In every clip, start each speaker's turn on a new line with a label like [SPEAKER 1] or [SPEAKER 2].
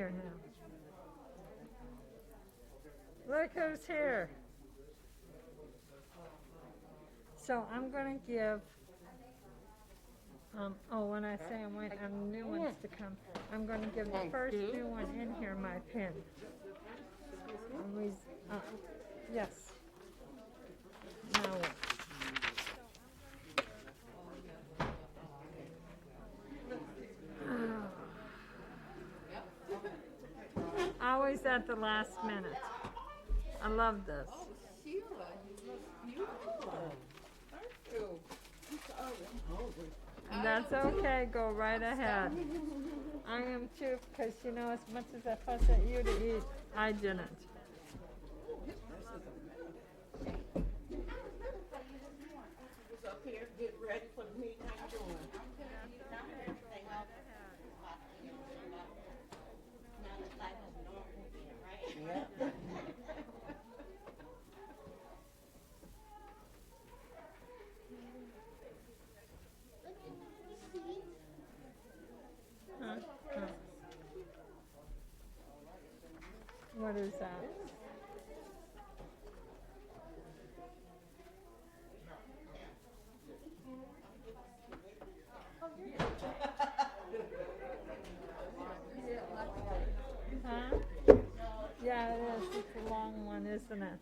[SPEAKER 1] here now. Look who's here. So I'm going to give, when I say I'm waiting on new ones to come, I'm going to give the first new one in here my pen. Yes. Now what? Always at the last minute. I love this.
[SPEAKER 2] Sheila, you look beautiful. Thank you.
[SPEAKER 1] That's okay. Go right ahead. I am too, because you know, as much as I fuss at you to eat, I didn't.
[SPEAKER 2] Who's up here getting ready for the meeting? How you doing? Yeah.
[SPEAKER 1] What is that? Huh? Yeah, it is. It's a long one, isn't it?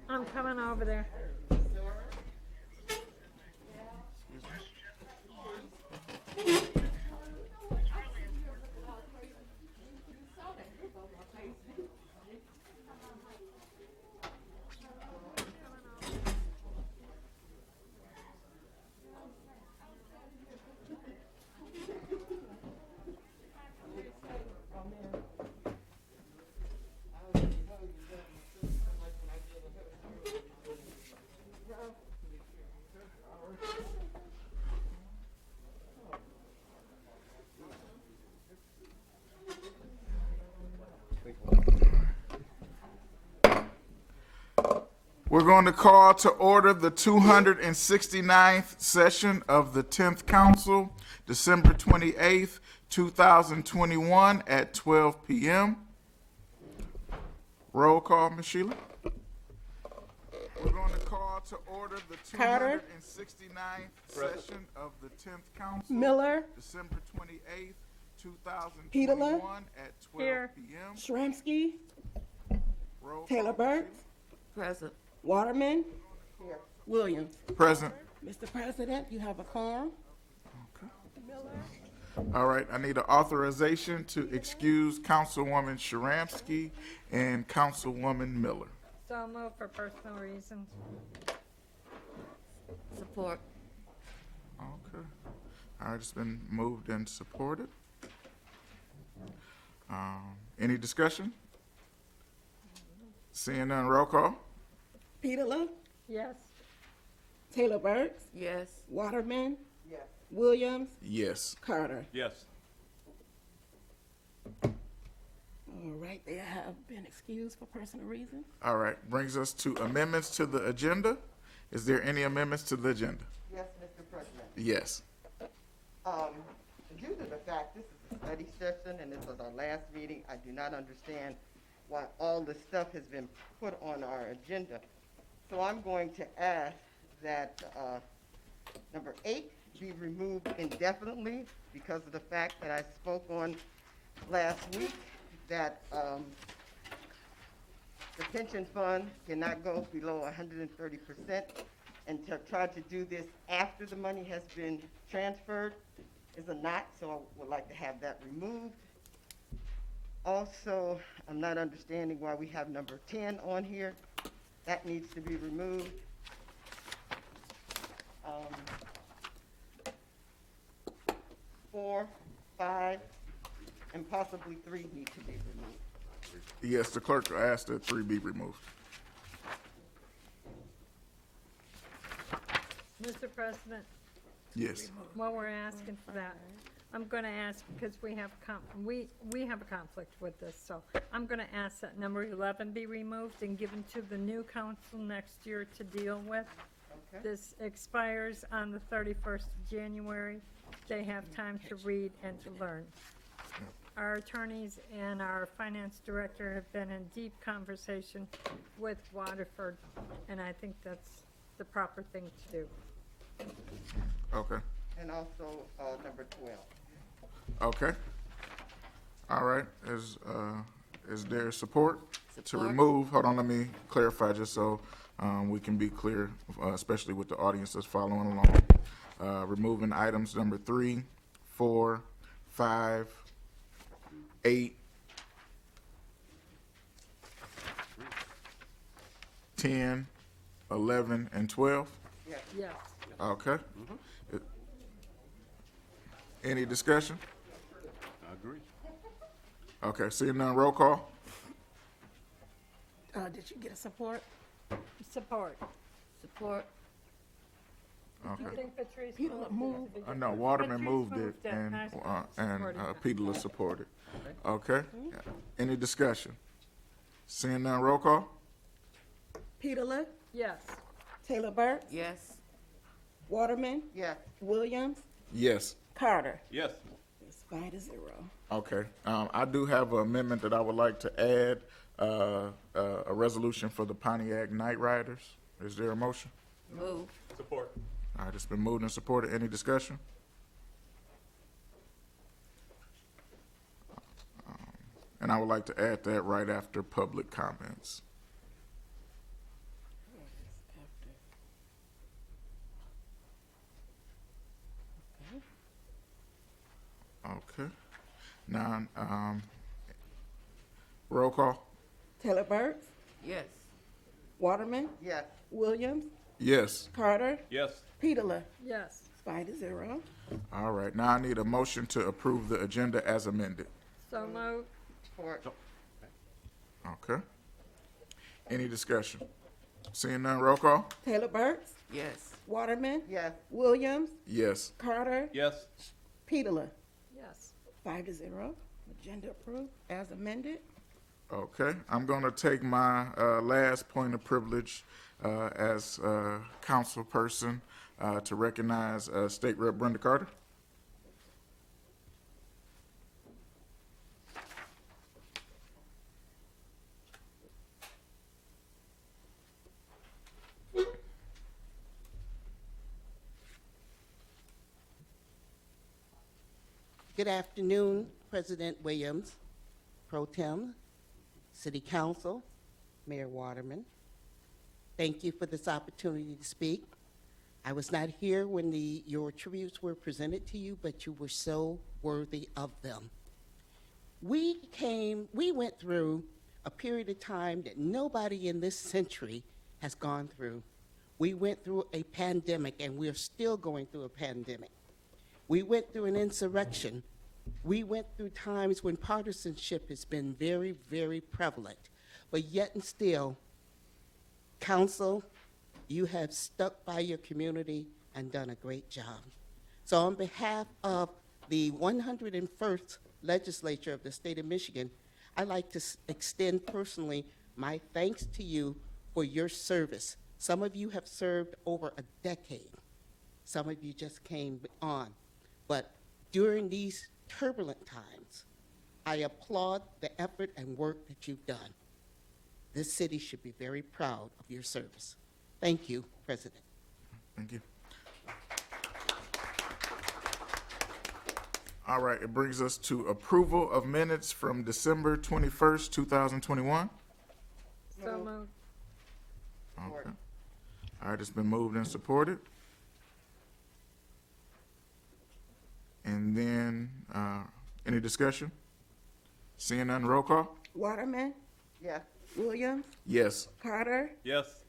[SPEAKER 1] I'm coming over there.
[SPEAKER 3] We're going to call to order the 269th session of the 10th Council, December 28th, 2021 at 12 p.m. Roll call, Ms. Sheila. We're going to call to order the
[SPEAKER 2] Carter.
[SPEAKER 3] 269th session of the 10th Council,
[SPEAKER 2] Miller.
[SPEAKER 3] December 28th, 2021
[SPEAKER 2] Petula.
[SPEAKER 3] at 12
[SPEAKER 1] Here.
[SPEAKER 3] p.m.
[SPEAKER 2] Shramsky.
[SPEAKER 3] Roll
[SPEAKER 2] Taylor
[SPEAKER 3] call, Ms.
[SPEAKER 2] Burks.
[SPEAKER 4] Present.
[SPEAKER 2] Waterman. Williams.
[SPEAKER 3] Sheila. Present.
[SPEAKER 2] Mr. President, you have a quorum.
[SPEAKER 3] All right, I need an authorization to excuse Councilwoman Shramsky and Councilwoman Miller.
[SPEAKER 1] So move for personal reasons.
[SPEAKER 4] Support.
[SPEAKER 3] Okay. All right, it's been moved and supported. Any discussion? Seeing none, roll call.
[SPEAKER 2] Petula.
[SPEAKER 1] Yes.
[SPEAKER 2] Taylor Burks.
[SPEAKER 4] Yes.
[SPEAKER 2] Waterman. Williams.
[SPEAKER 3] Yes.
[SPEAKER 2] Carter.
[SPEAKER 5] Yes.
[SPEAKER 2] All right, they have been excused for personal reasons.
[SPEAKER 3] All right, brings us to amendments to the agenda. Is there any amendments to the agenda?
[SPEAKER 6] Yes, Mr. President.
[SPEAKER 3] Yes.
[SPEAKER 6] Due to the fact this is a study session and this was our last meeting, I do not understand why all this stuff has been put on our agenda. So I'm going to ask that number 8 be removed indefinitely because of the fact that I spoke on last week that the pension fund cannot go below 130%, and to try to do this after the money has been transferred is a not, so I would like to have that removed. Also, I'm not understanding why we have number 10 on here. That needs to be removed. 4, 5, and possibly 3 need to be removed.
[SPEAKER 3] Yes, the clerk asked that 3 be removed.
[SPEAKER 1] Mr. President,
[SPEAKER 3] Yes.
[SPEAKER 1] while we're asking for that, I'm gonna ask, because we have we have a conflict with this, so I'm gonna ask that number 11 be removed and given to the new council next year to deal with.
[SPEAKER 6] Okay.
[SPEAKER 1] This expires on the 31st of January. They have time to read and to learn. Our attorneys and our finance director have been in deep conversation with Waterford, and I think that's the proper thing to do.
[SPEAKER 3] Okay.
[SPEAKER 6] And also, number 12.
[SPEAKER 3] Okay. All right. Is there support to
[SPEAKER 4] Support.
[SPEAKER 3] remove? Hold on, let me clarify just so we can be clear, especially with the audience that's following along. Removing items number 3, 4, 5, 8, 10, 11, and 12.
[SPEAKER 6] Yes.
[SPEAKER 1] Yes.
[SPEAKER 3] Okay. Any discussion?
[SPEAKER 5] I agree.
[SPEAKER 3] Okay, seeing none, roll call.
[SPEAKER 4] Did you get a support?
[SPEAKER 1] Support.
[SPEAKER 4] Support.
[SPEAKER 1] I
[SPEAKER 3] Okay.
[SPEAKER 1] think Patrice
[SPEAKER 4] Peter
[SPEAKER 1] moved it.
[SPEAKER 3] No, Waterman
[SPEAKER 1] Patrice
[SPEAKER 3] moved it
[SPEAKER 1] moved it,
[SPEAKER 3] and,
[SPEAKER 1] I
[SPEAKER 3] and
[SPEAKER 1] supported it.
[SPEAKER 3] Peterla supported. Okay? Any discussion? Seeing none, roll call?
[SPEAKER 4] Peterle,
[SPEAKER 1] Yes.
[SPEAKER 4] Taylor Burks,
[SPEAKER 2] Yes.
[SPEAKER 4] Waterman,
[SPEAKER 6] Yes.
[SPEAKER 4] Williams,
[SPEAKER 3] Yes.
[SPEAKER 4] Carter.
[SPEAKER 5] Yes.
[SPEAKER 4] It's 5-0.
[SPEAKER 3] Okay. I do have an amendment that I would like to add, a resolution for the Pontiac Night Riders. Is there a motion?
[SPEAKER 2] Move.
[SPEAKER 5] Support.
[SPEAKER 3] All right, it's been moved and supported. Any discussion? And I would like to add that right after public comments. Okay. Now, roll call?
[SPEAKER 4] Taylor Burks,
[SPEAKER 2] Yes.
[SPEAKER 4] Waterman,
[SPEAKER 6] Yes.
[SPEAKER 4] Williams,
[SPEAKER 3] Yes.
[SPEAKER 4] Carter,
[SPEAKER 5] Yes.
[SPEAKER 4] Peterle.
[SPEAKER 1] Yes.
[SPEAKER 4] 5-0.
[SPEAKER 3] All right, now I need a motion to approve the agenda as amended.
[SPEAKER 1] So moved.
[SPEAKER 6] Support.
[SPEAKER 3] Okay. Any discussion? Seeing none, roll call?
[SPEAKER 4] Taylor Burks,
[SPEAKER 2] Yes.
[SPEAKER 4] Waterman,
[SPEAKER 6] Yes.
[SPEAKER 4] Williams,
[SPEAKER 3] Yes.
[SPEAKER 4] Carter,
[SPEAKER 5] Yes.
[SPEAKER 4] Peterle.
[SPEAKER 1] Yes.
[SPEAKER 4] 5-0. Agenda approved as amended.
[SPEAKER 3] Okay, I'm gonna take my last point of privilege as council person to recognize State Rep Brenda Carter.
[SPEAKER 7] Good afternoon, President Williams, Pro Tem, City Council, Mayor Waterman. Thank you for this opportunity to speak. I was not here when your tributes were presented to you, but you were so worthy of them. We went through a period of time that nobody in this century has gone through. We went through a pandemic, and we're still going through a pandemic. We went through an insurrection. We went through times when partisanship has been very, very prevalent. But yet and still, Council, you have stuck by your community and done a great job. So on behalf of the 101st Legislature of the state of Michigan, I'd like to extend personally my thanks to you for your service. Some of you have served over a decade. Some of you just came on. But during these turbulent times, I applaud the effort and work that you've done. This city should be very proud of your service. Thank you, President.
[SPEAKER 3] Thank you. All right, it brings us to approval of minutes from December 21st, 2021.
[SPEAKER 1] So moved.
[SPEAKER 3] Okay. All right, it's been moved and supported. And then, any discussion? Seeing none, roll call?
[SPEAKER 4] Waterman,
[SPEAKER 6] Yes.
[SPEAKER 4] Williams,
[SPEAKER 3] Yes.
[SPEAKER 4] Carter,
[SPEAKER 5] Yes.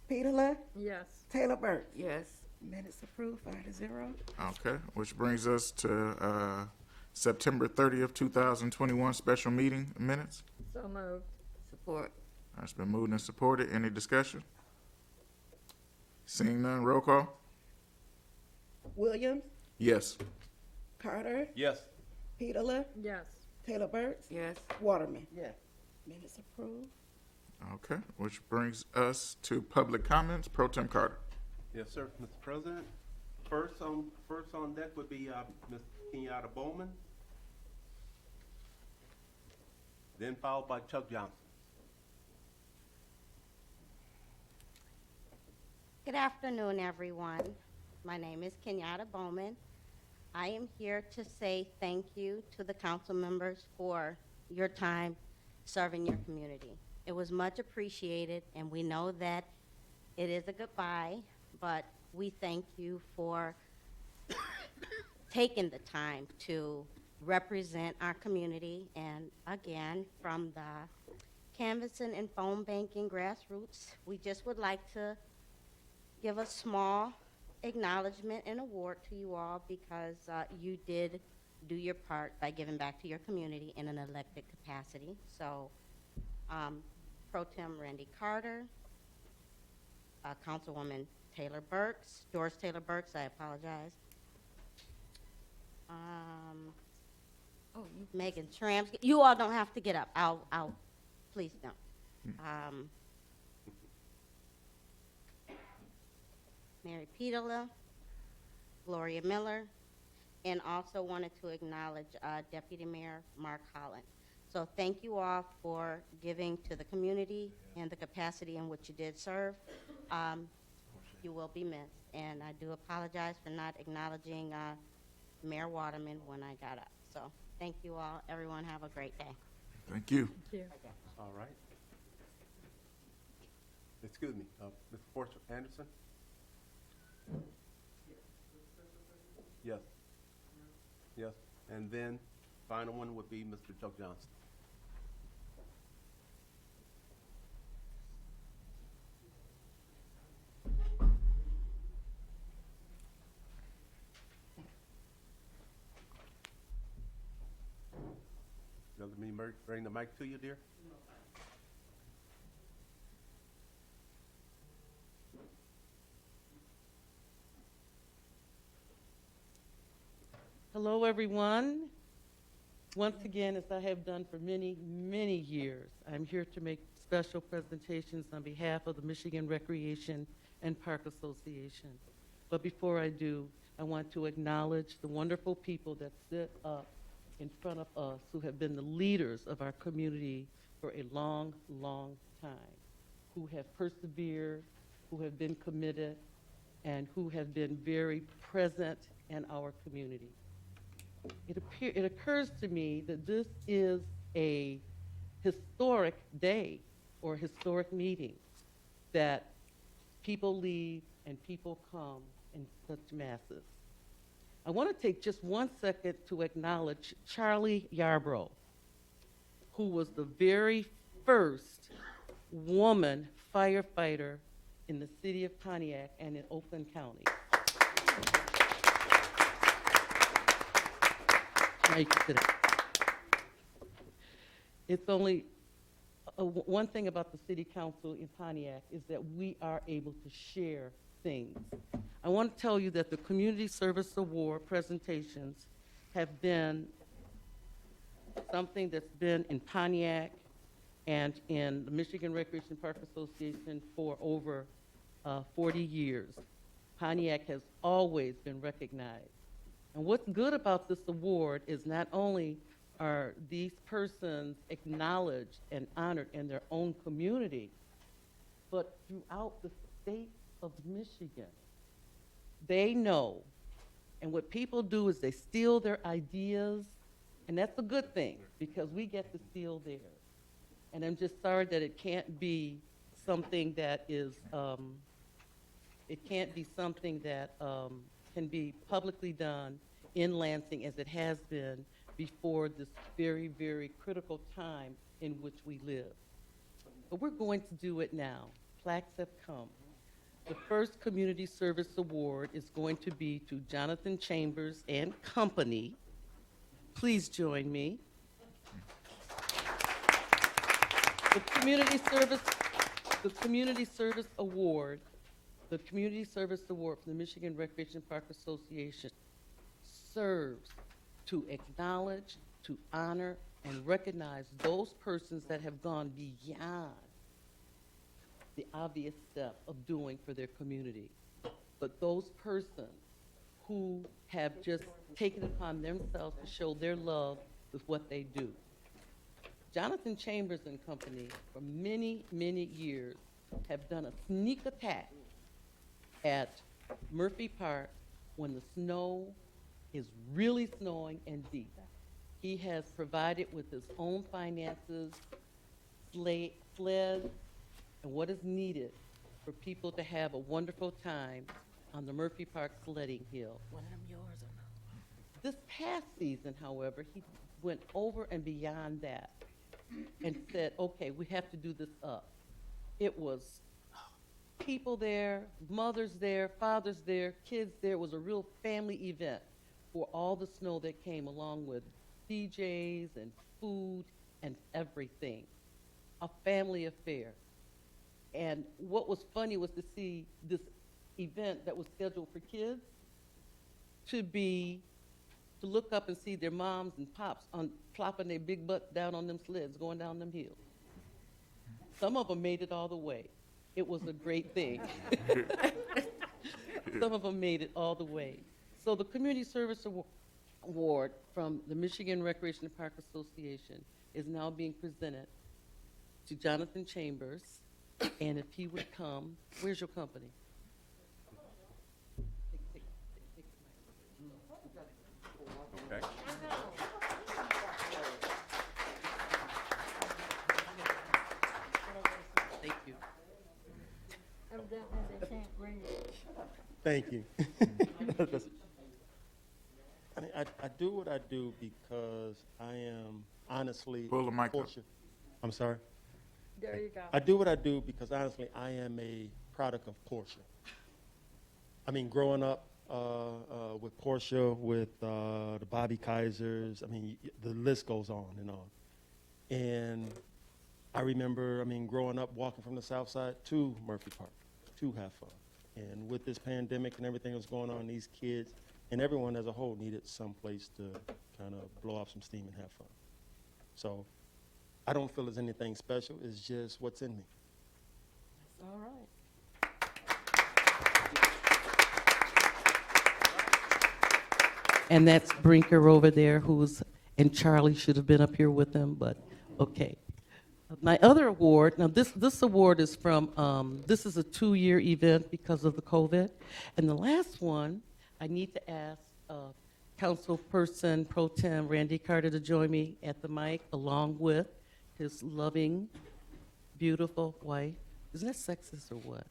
[SPEAKER 4] Peterle,
[SPEAKER 1] Yes.
[SPEAKER 4] Taylor Burks.
[SPEAKER 2] Yes.
[SPEAKER 4] Minutes approved, 5-0.
[SPEAKER 3] Okay, which brings us to September 30th, 2021 special meeting minutes.
[SPEAKER 1] So moved.
[SPEAKER 2] Support.
[SPEAKER 3] It's been moved and supported. Any discussion? Seeing none, roll call?
[SPEAKER 4] Williams,
[SPEAKER 3] Yes.
[SPEAKER 4] Carter,
[SPEAKER 5] Yes.
[SPEAKER 4] Petola,
[SPEAKER 1] Yes.
[SPEAKER 4] Taylor Burks,
[SPEAKER 2] Yes.
[SPEAKER 4] Waterman.
[SPEAKER 6] Yes.
[SPEAKER 4] Minutes approved.
[SPEAKER 3] Okay, which brings us to public comments. Pro Tem Carter.
[SPEAKER 5] Yes, sir, Mr. President. First on deck would be Ms. Kenyatta Bowman, then followed by Chuck Johnson.
[SPEAKER 8] Good afternoon, everyone. My name is Kenyatta Bowman. I am here to say thank you to the council members for your time serving your community. It was much appreciated, and we know that it is a goodbye, but we thank you for taking the time to represent our community. And again, from the canvassing and phone banking grassroots, we just would like to give a small acknowledgement and award to you all because you did do your part by giving back to your community in an elected capacity. So, Pro Tem Randy Carter, Councilwoman Taylor Burks, Doris Taylor Burks, I apologize. Megan Tramps, you all don't have to get up. I'll please don't. Mary Petola, Gloria Miller, and also wanted to acknowledge Deputy Mayor Mark Holland. So thank you all for giving to the community and the capacity in which you did serve. You will be missed, and I do apologize for not acknowledging Mayor Waterman when I got up. So thank you all. Everyone have a great day.
[SPEAKER 3] Thank you.
[SPEAKER 1] Thank you.
[SPEAKER 5] All right. Excuse me, Mr. Fortune Anderson? Yes. Yes, and then final one would be Mr. Chuck Johnson. Let me bring the mic to you, dear.
[SPEAKER 9] Hello, everyone. Once again, as I have done for many, many years, I'm here to make special presentations on behalf of the Michigan Recreation and Park Association. But before I do, I want to acknowledge the wonderful people that sit up in front of us who have been the leaders of our community for a long, long time, who have persevered, who have been committed, and who have been very present in our community. It occurs to me that this is a historic day or historic meeting, that people leave and people come in such masses. I want to take just 1 second to acknowledge Charlie Yarbrough, who was the very first woman firefighter in the city of Pontiac and in Oakland County. Now you can sit down. It's only one thing about the city council in Pontiac is that we are able to share things. I want to tell you that the Community Service Award presentations have been something that's been in Pontiac and in the Michigan Recreation Park Association for over 40 years. Pontiac has always been recognized. And what's good about this award is not only are these persons acknowledged and honored in their own community, but throughout the state of Michigan. They know, and what people do is they steal their ideas, and that's a good thing because we get to steal theirs. And I'm just sorry that it can't be something that is, can be publicly done in Lansing as it has been before this very, very critical time in which we live. But we're going to do it now. Plaques have come. The first Community Service Award is going to be to Jonathan Chambers and Company. Please join me. The Community Service Award from the Michigan Recreation Park Association serves to acknowledge, to honor, and recognize those persons that have gone beyond the obvious step of doing for their community. But those persons who have just taken it upon themselves to show their love with what they do. Jonathan Chambers and Company, for many, many years, have done a sneak attack at Murphy Park when the snow is really snowing and deep. He has provided with his own finances, sleds, and what is needed for people to have a wonderful time on the Murphy Park sledding hill.
[SPEAKER 4] One of them yours or not?
[SPEAKER 9] This past season, however, he went over and beyond that and said, okay, we have to do this up. It was people there, mothers there, fathers there, kids there. It was a real family event for all the snow that came along with DJs and food and everything. A family affair. And what was funny was to see this event that was scheduled for kids to look up and see their moms and pops plopping their big butts down on them sleds, going down them hills. Some of them made it all the way. It was a great thing. Some of them made it all the way. So the Community Service Award from the Michigan Recreation and Park Association is now being presented to Jonathan Chambers. And if he would come, where's your company?
[SPEAKER 5] Okay.
[SPEAKER 9] Thank you.
[SPEAKER 1] Evidently, they can't read.
[SPEAKER 10] Thank you. I mean, I do what I do because I am honestly
[SPEAKER 3] Pull the mic up.
[SPEAKER 10] Porsche. I'm sorry.
[SPEAKER 1] There you go.
[SPEAKER 10] I do what I do because honestly, I am a product of Porsche. I mean, growing up with Porsche, with the Bobby Kaisers, I mean, the list goes on and on. And I remember, I mean, growing up, walking from the South Side to Murphy Park to have fun. And with this pandemic and everything that's going on, these kids and everyone as a whole needed some place to kind of blow off some steam and have fun. So I don't feel there's anything special. It's just what's in me.
[SPEAKER 9] All right. And that's Brinker over there, and Charlie should have been up here with him, but okay. My other award, now this award is from, this is a 2-year event because of the COVID. And the last one, I need to ask Councilperson Pro Tem Randy Carter to join me at the mic, along with his loving, beautiful wife. Isn't that sexist or what?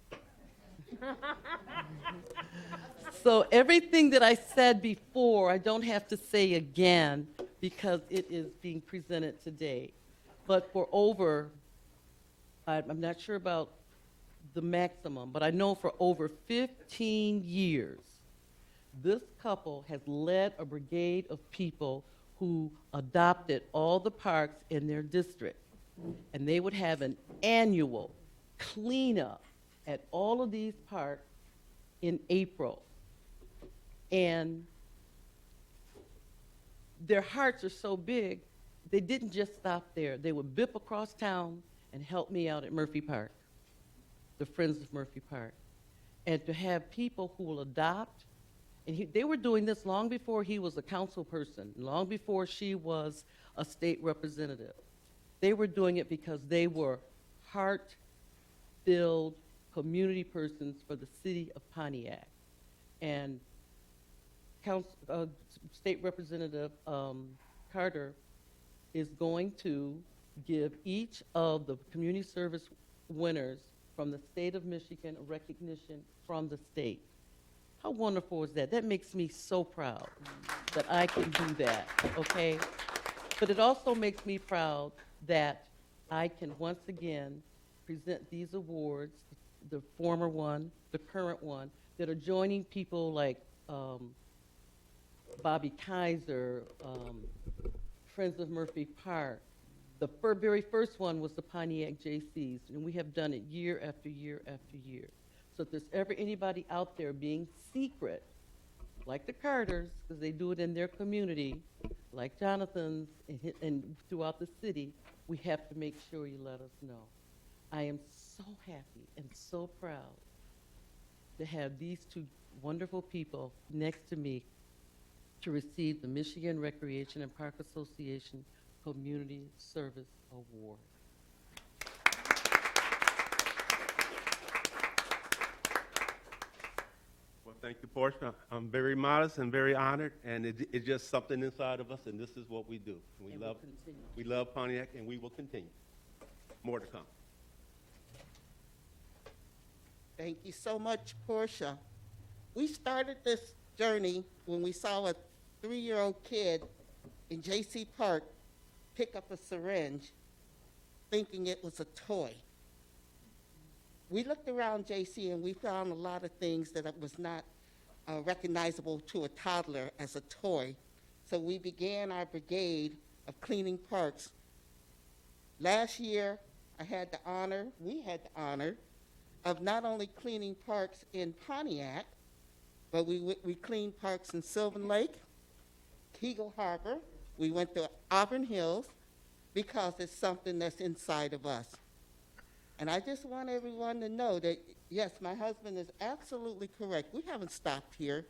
[SPEAKER 9] So everything that I said before, I don't have to say again because it is being presented today. But for over, I'm not sure about the maximum, but I know for over 15 years, this couple has led a brigade of people who adopted all the parks in their district. And they would have an annual cleanup at all of these parks in April. And their hearts are so big, they didn't just stop there. They would bip across town and help me out at Murphy Park, the Friends of Murphy Park. And to have people who will adopt, and they were doing this long before he was a council person, long before she was a state representative. They were doing it because they were heart-filled community persons for the city of Pontiac. And State Representative Carter is going to give each of the community service winners from the state of Michigan a recognition from the state. How wonderful is that? That makes me so proud that I can do that, okay? But it also makes me proud that I can once again present these awards, the former one, the current one, that are joining people like Bobby Kaiser, Friends of Murphy Park. The very first one was the Pontiac JCs, and we have done it year after year after year. So if there's ever anybody out there being secret like the Carters, because they do it in their community, like Jonathan's and throughout the city, we have to make sure you let us know. I am so happy and so proud to have these two wonderful people next to me to receive the Michigan Recreation and Park Association Community Service Award.
[SPEAKER 5] Well, thank you, Portia. I'm very modest and very honored, and it's just something inside of us, and this is what we do.
[SPEAKER 9] And we'll continue.
[SPEAKER 5] We love Pontiac, and we will continue. More to come.
[SPEAKER 7] Thank you so much, Portia. We started this journey when we saw a 3-year-old kid in J.C. Park pick up a syringe thinking it was a toy. We looked around J.C. and we found a lot of things that was not recognizable to a toddler as a toy. So we began our brigade of cleaning parks. Last year, we had the honor of not only cleaning parks in Pontiac, but we cleaned parks in Sylvan Lake, Kegel Harbor. We went to Auburn Hills because it's something that's inside of us. And I just want everyone to know that, yes, my husband is absolutely correct. We haven't stopped here.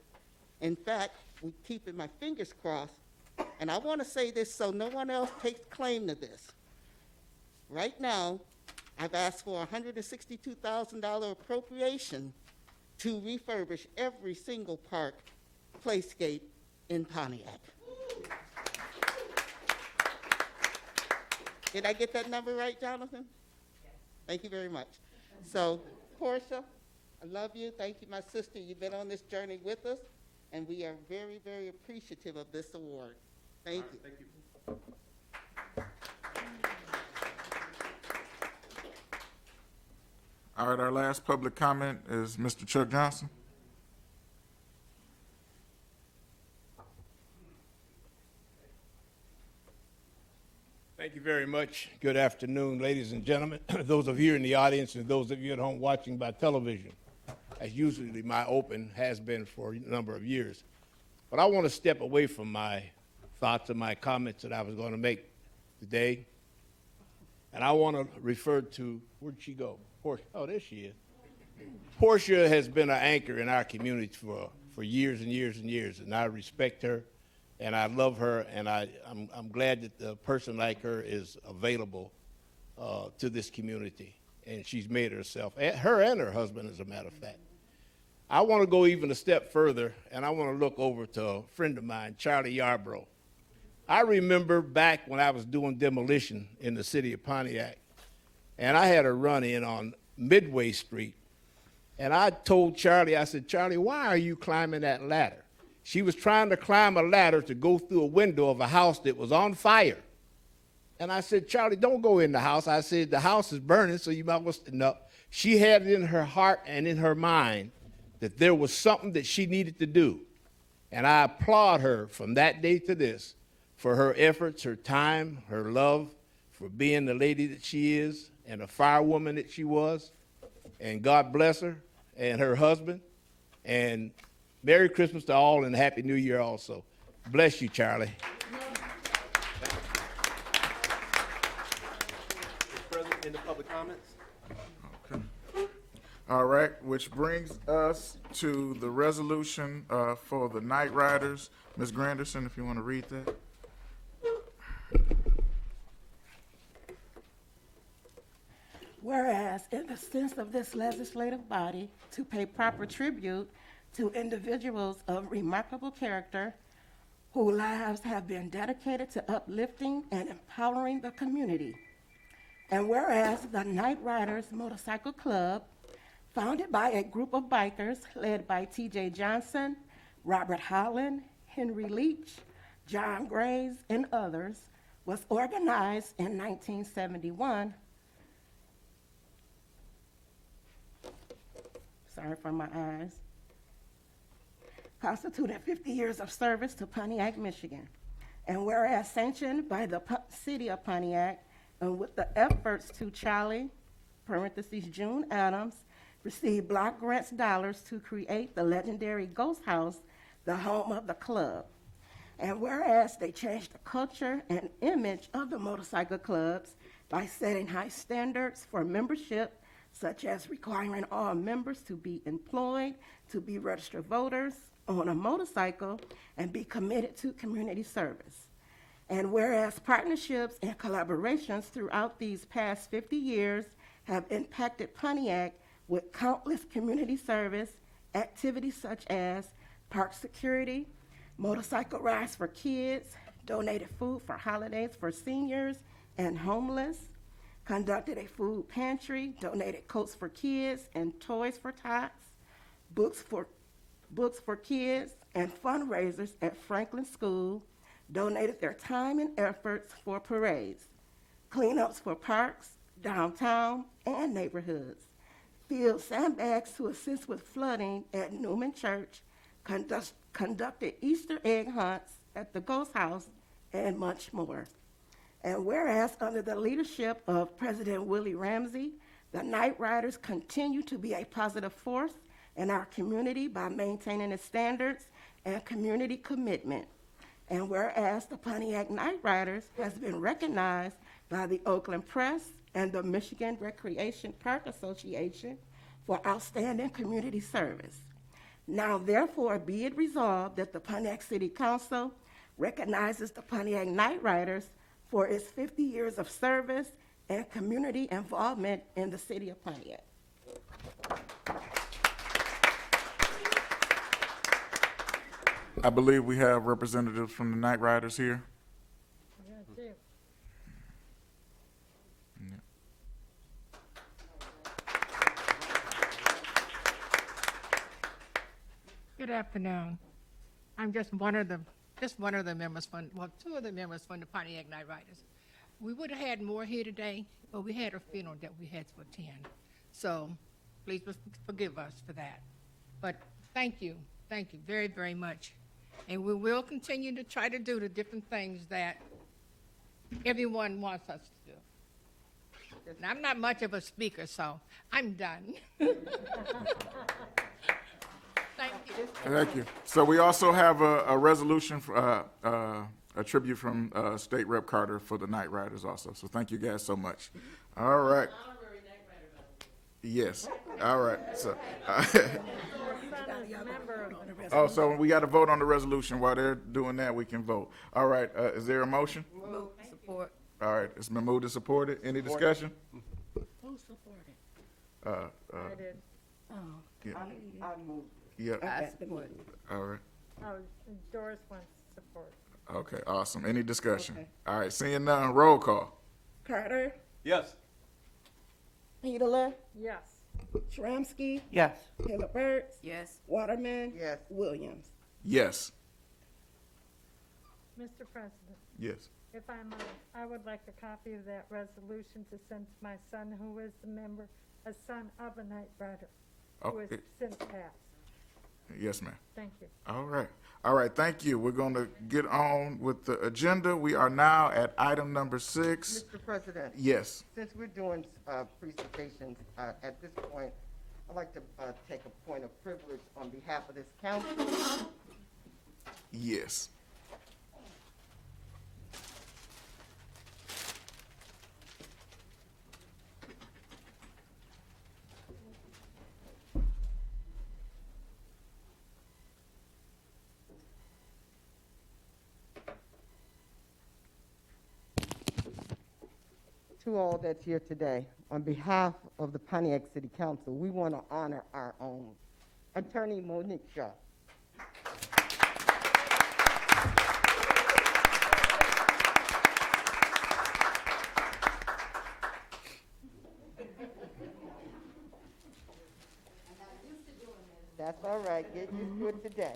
[SPEAKER 7] In fact, we're keeping my fingers crossed. And I want to say this so no one else takes claim to this. Right now, I've asked for a $162,000 appropriation to refurbish every single park playscape in Pontiac. Did I get that number right, Jonathan? Yes. Thank you very much. So, Portia, I love you. Thank you, my sister. You've been on this journey with us, and we are very, very appreciative of this award. Thank you.
[SPEAKER 5] Thank you.
[SPEAKER 3] All right, our last public comment is Mr. Chuck Johnson.
[SPEAKER 11] Thank you very much. Good afternoon, ladies and gentlemen, those of you in the audience and those of you at home watching by television. As usually my open has been for a number of years. But I want to step away from my thoughts and my comments that I was going to make today. And I want to refer to, where'd she go? Portia. Oh, there she is. Portia has been an anchor in our community for years and years and years, and I respect her, and I love her, and I'm glad that a person like her is available to this community, and she's made herself, her and her husband, as a matter of fact. I want to go even a step further, and I want to look over to a friend of mine, Charlie Yarbrough. I remember back when I was doing demolition in the city of Pontiac, and I had a run-in on Midway Street. And I told Charlie, I said, Charlie, why are you climbing that ladder? She was trying to climb a ladder to go through a window of a house that was on fire. And I said, Charlie, don't go in the house. I said, the house is burning, so you might well, no. She had it in her heart and in her mind that there was something that she needed to do. And I applaud her from that day to this for her efforts, her time, her love, for being the lady that she is and a firewoman that she was. And God bless her and her husband. And Merry Christmas to all and Happy New Year also. Bless you, Charlie.
[SPEAKER 5] Mr. President, any public comments?
[SPEAKER 3] Okay. All right, which brings us to the resolution for the Night Riders. Ms. Granderson, if you want to read that.
[SPEAKER 4] Whereas, in the sense of this legislative body, to pay proper tribute to individuals of remarkable character whose lives have been dedicated to uplifting and empowering the community. And whereas the Night Riders Motorcycle Club, founded by a group of bikers led by T.J. Johnson, Robert Holland, Henry Leach, John Graves, and others, was organized in 1971. Sorry for my eyes. Constituted 50 years of service to Pontiac, Michigan. And whereas sanctioned by the city of Pontiac, and with the efforts to Charlie, parentheses June Adams, received block grants dollars to create the legendary Ghost House, the home of the club. And whereas they changed the culture and image of the motorcycle clubs by setting high standards for membership, such as requiring all members to be employed, to be registered voters, own a motorcycle, and be committed to community service. And whereas partnerships and collaborations throughout these past 50 years have impacted Pontiac with countless community service activities such as park security, motorcycle rides for kids, donated food for holidays for seniors and homeless, conducted a food pantry, donated coats for kids and toys for tots, books for kids, and fundraisers at Franklin School, donated their time and efforts for parades, cleanups for parks, downtown, and neighborhoods, filled sandbags to assist with flooding at Newman Church, conducted Easter egg hunts at the Ghost House, and much more. And whereas under the leadership of President Willie Ramsey, the Night Riders continue to be a positive force in our community by maintaining its standards and community commitment. And whereas the Pontiac Night Riders has been recognized by the Oakland Press and the Michigan Recreation Park Association for outstanding community service. Now therefore be it resolved that the Pontiac City Council recognizes the Pontiac Night Riders for its 50 years of service and community involvement in the city of Pontiac.
[SPEAKER 3] I believe we have representatives from the Night Riders here.
[SPEAKER 1] Yeah, too.
[SPEAKER 12] Good afternoon. I'm just one of the members from, well, two of the members from the Pontiac Night Riders. We would have had more here today, but we had a funeral that we had to attend. So please forgive us for that. But thank you very, very much. And we will continue to try to do the different things that everyone wants us to do. And I'm not much of a speaker, so I'm done. Thank you.
[SPEAKER 3] Thank you. So we also have a resolution, a tribute from State Rep Carter for the Night Riders also. So thank you guys so much. All right. Yes. All right. So, oh, so we got to vote on the resolution. While they're doing that, we can vote. All right. Is there a motion?
[SPEAKER 12] Move, support.
[SPEAKER 3] All right. It's been moved and supported. Any discussion?
[SPEAKER 4] Who supported?
[SPEAKER 1] I did.
[SPEAKER 3] Yeah.
[SPEAKER 6] I moved.
[SPEAKER 3] Yeah.
[SPEAKER 12] I support.
[SPEAKER 3] All right.
[SPEAKER 1] Oh, Doris wants support.
[SPEAKER 3] Okay. Awesome. Any discussion? All right. Seeing none, roll call.
[SPEAKER 4] Carter,
[SPEAKER 5] Yes.
[SPEAKER 4] Peterle,
[SPEAKER 1] Yes.
[SPEAKER 4] Shramsky,
[SPEAKER 10] Yes.
[SPEAKER 4] Hilleberts,
[SPEAKER 12] Yes.
[SPEAKER 4] Waterman,
[SPEAKER 6] Yes.
[SPEAKER 4] Williams.
[SPEAKER 3] Yes.
[SPEAKER 1] Mr. President,
[SPEAKER 3] Yes.
[SPEAKER 1] if I might, I would like a copy of that resolution to send to my son, who is the member, a son of a Night Rider, who has
[SPEAKER 3] Okay.
[SPEAKER 1] since passed.
[SPEAKER 3] Yes, ma'am.
[SPEAKER 1] Thank you.
[SPEAKER 3] All right. All right. Thank you. We're going to get on with the agenda. We are now at item number 6.
[SPEAKER 6] Mr. President,
[SPEAKER 3] Yes.
[SPEAKER 6] since we're doing presentations, at this point, I'd like to take a point of privilege on behalf of this council.
[SPEAKER 3] Yes.
[SPEAKER 6] To all that's here today, on behalf of the Pontiac City Council, we want to honor our own. Attorney Monique Shaw. That's all right, get used to it today.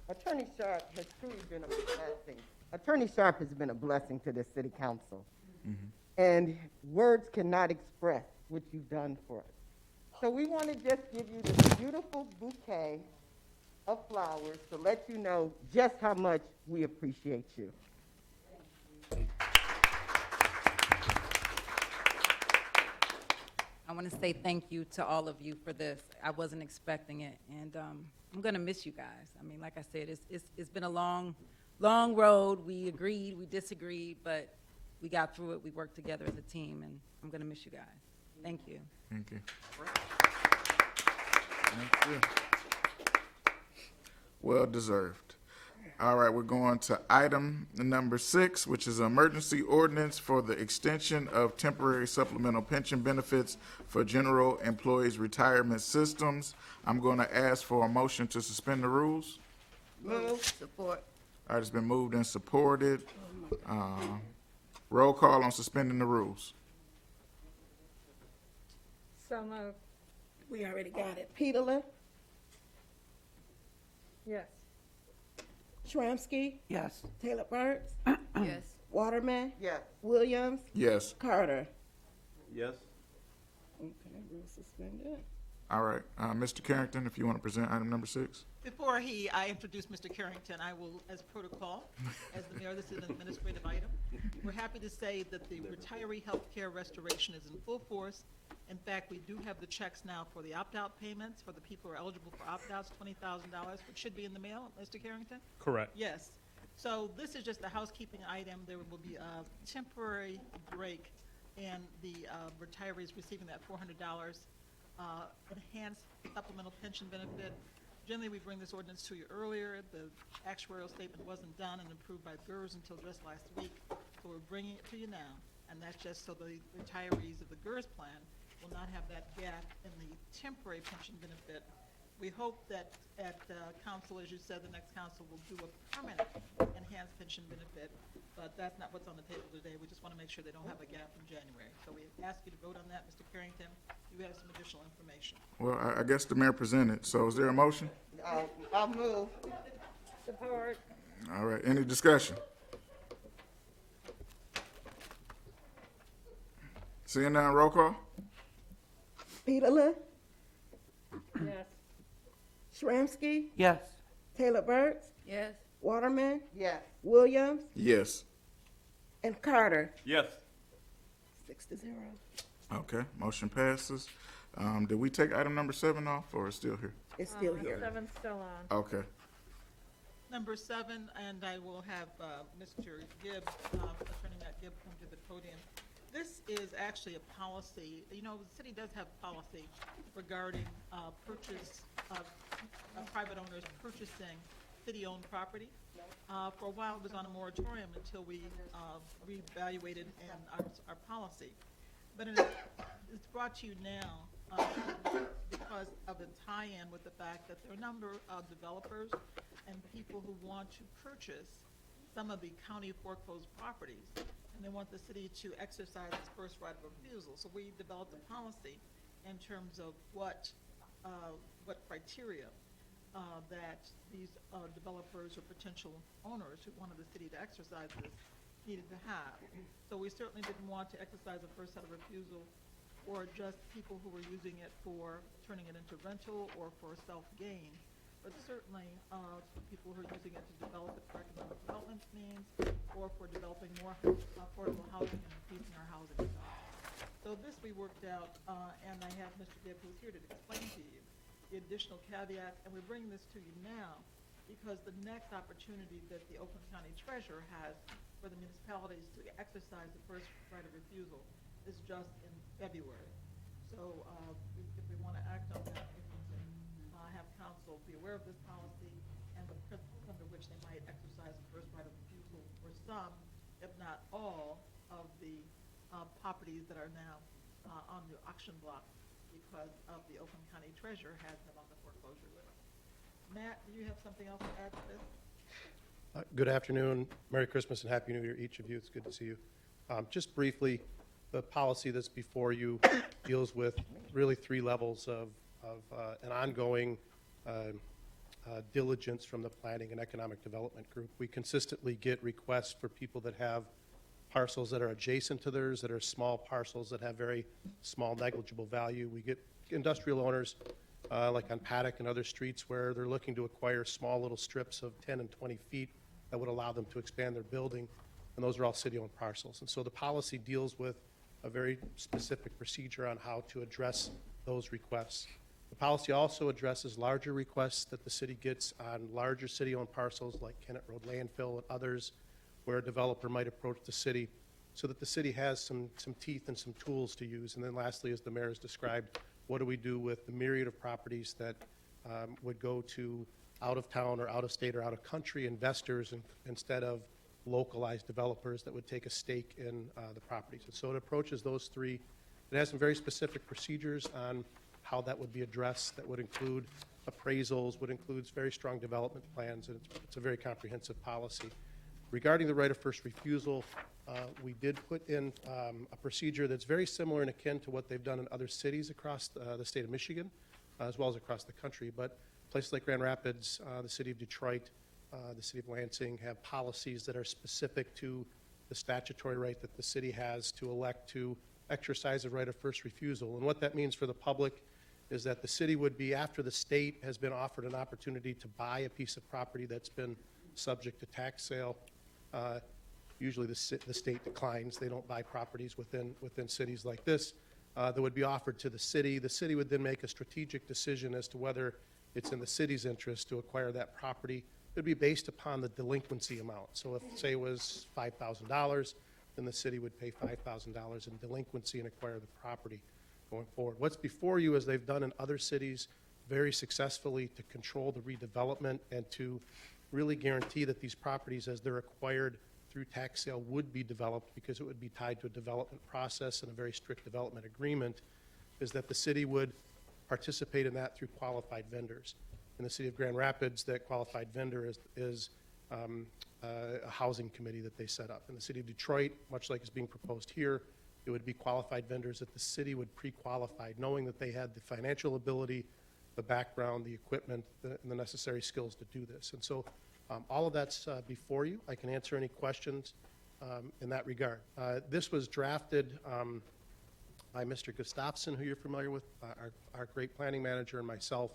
[SPEAKER 6] Attorney Sharp has truly been a blessing. Attorney Sharp has been a blessing to this city council. And words cannot express what you've done for us. So we want to just give you this beautiful bouquet of flowers to let you know just how much we appreciate you.
[SPEAKER 13] I want to say thank you to all of you for this. I wasn't expecting it, and I'm going to miss you guys. I mean, like I said, it's been a long road. We agreed, we disagreed, but we got through it. We worked together as a team, and I'm going to miss you guys. Thank you.
[SPEAKER 3] Thank you. Thank you. Well deserved. All right, we're going to item number 6, which is an emergency ordinance for the extension of temporary supplemental pension benefits for general employees' retirement systems. I'm going to ask for a motion to suspend the rules.
[SPEAKER 6] Move. Support.
[SPEAKER 3] All right, it's been moved and supported. Roll call on suspending the rules.
[SPEAKER 1] So moved.
[SPEAKER 4] We already got it. Peterle,
[SPEAKER 1] Yes.
[SPEAKER 4] Shramsky,
[SPEAKER 2] Yes.
[SPEAKER 4] Taylor Burks,
[SPEAKER 2] Yes.
[SPEAKER 4] Waterman,
[SPEAKER 6] Yes.
[SPEAKER 4] Williams,
[SPEAKER 3] Yes.
[SPEAKER 4] Carter.
[SPEAKER 5] Yes?
[SPEAKER 4] Okay, rule suspended.
[SPEAKER 3] All right, Mr. Carrington, if you want to present item number 6.
[SPEAKER 14] Before I introduce Mr. Carrington, I will, as protocol, as the mayor, this is an administrative item. We're happy to say that the retiree health care restoration is in full force. In fact, we do have the checks now for the opt-out payments for the people who are eligible for opt-outs, $20,000, which should be in the mail, Mr. Carrington?
[SPEAKER 10] Correct.
[SPEAKER 14] Yes. So this is just a housekeeping item. There will be a temporary break in the retirees receiving that $400 enhanced supplemental pension benefit. Generally, we bring this ordinance to you earlier. The actuarial statement wasn't done and approved by GERS until just last week, so we're bringing it to you now. And that's just so the retirees of the GERS plan will not have that gap in the temporary pension benefit. We hope that at council, as you said, the next council will do a permanent enhanced pension benefit, but that's not what's on the table today. We just want to make sure they don't have a gap in January. So we ask you to vote on that, Mr. Carrington. You have some additional information.
[SPEAKER 3] Well, I guess the mayor presented, so is there a motion?
[SPEAKER 6] I'll move.
[SPEAKER 1] Support.
[SPEAKER 3] All right, any discussion? Seeing none, roll call?
[SPEAKER 4] Peterle,
[SPEAKER 1] Yes.
[SPEAKER 4] Shramsky,
[SPEAKER 2] Yes.
[SPEAKER 4] Taylor Burks,
[SPEAKER 2] Yes.
[SPEAKER 4] Waterman,
[SPEAKER 6] Yes.
[SPEAKER 4] Williams,
[SPEAKER 3] Yes.
[SPEAKER 4] and Carter.
[SPEAKER 5] Yes.
[SPEAKER 4] 6-0.
[SPEAKER 3] Okay, motion passes. Did we take item number 7 off, or it's still here?
[SPEAKER 4] It's still here.
[SPEAKER 1] 7's still on.
[SPEAKER 3] Okay.
[SPEAKER 14] Number 7, and I will have Mr. Gibb, Attorney Matt Gibb, come to the podium. This is actually a policy. You know, the city does have policy regarding purchase of private owners purchasing city-owned property. For a while, it was on a moratorium until we reevaluated our policy. But it's brought to you now because of the tie-in with the fact that there are a number of developers and people who want to purchase some of the county foreclosed properties, and they want the city to exercise its first right of refusal. So we developed a policy in terms of what criteria that these developers or potential owners who wanted the city to exercise this needed to have. So we certainly didn't want to exercise a first right of refusal or just people who were using it for turning it into rental or for self-gain, but certainly for people who are using it to develop it for economic development means or for developing more affordable housing and increasing our housing stock. So this we worked out, and I have Mr. Gibb who's here to explain to you the additional caveats, and we're bringing this to you now because the next opportunity that the Oakland County Treasurer has for the municipalities to exercise the first right of refusal is just in February. So if we want to act on that, we need to have council be aware of this policy and the principles under which they might exercise the first right of refusal for some, if not all, of the properties that are now on the auction block because of the Oakland County Treasurer has them on the foreclosure list. Matt, do you have something else to add to this?
[SPEAKER 15] Good afternoon. Merry Christmas and Happy New Year, each of you. It's good to see you. Just briefly, the policy that's before you deals with really 3 levels of an ongoing diligence from the Planning and Economic Development Group. We consistently get requests for people that have parcels that are adjacent to theirs, that are small parcels that have very small negligible value. We get industrial owners like on Paddock and other streets where they're looking to acquire small little strips of 10 and 20 feet that would allow them to expand their building, and those are all city-owned parcels. And so the policy deals with a very specific procedure on how to address those requests. The policy also addresses larger requests that the city gets on larger city-owned parcels like Kennett Road landfill and others, where a developer might approach the city, so that the city has some teeth and some tools to use. And then lastly, as the mayor has described, what do we do with the myriad of properties that would go to out-of-town or out-of-state or out-of-country investors instead of localized developers that would take a stake in the properties. And so it approaches those three. It has some very specific procedures on how that would be addressed. That would include appraisals, would include very strong development plans, and it's a very comprehensive policy. Regarding the right of first refusal, we did put in a procedure that's very similar and akin to what they've done in other cities across the state of Michigan, as well as across the country. But places like Grand Rapids, the city of Detroit, the city of Lansing have policies that are specific to the statutory right that the city has to elect to exercise a right of first refusal. And what that means for the public is that the city would be, after the state has been offered an opportunity to buy a piece of property that's been subject to tax sale, usually the state declines. They don't buy properties within cities like this. That would be offered to the city. The city would then make a strategic decision as to whether it's in the city's interest to acquire that property. It would be based upon the delinquency amount. So if, say, it was $5,000, then the city would pay $5,000 in delinquency and acquire the property going forward. What's before you, as they've done in other cities very successfully, to control the redevelopment and to really guarantee that these properties, as they're acquired through tax sale, would be developed, because it would be tied to a development process and a very strict development agreement, is that the city would participate in that through qualified vendors. In the city of Grand Rapids, that qualified vendor is a housing committee that they set up. In the city of Detroit, much like is being proposed here, it would be qualified vendors that the city would pre-qualify, knowing that they had the financial ability, the background, the equipment, and the necessary skills to do this. And so all of that's before you. I can answer any questions in that regard. This was drafted by Mr. Gustafson, who you're familiar with, our great planning manager, and myself.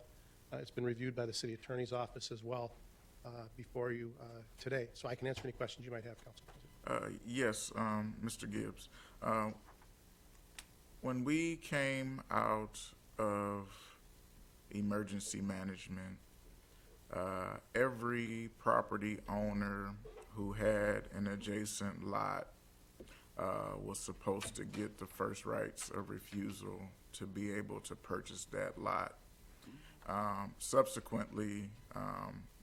[SPEAKER 15] It's been reviewed by the city attorney's office as well before you today. So I can answer any questions you might have, Council President.
[SPEAKER 3] Yes, Mr. Gibbs. When we came out of emergency management, every property owner who had an adjacent lot was supposed to get the first rights of refusal to be able to purchase that lot. Subsequently,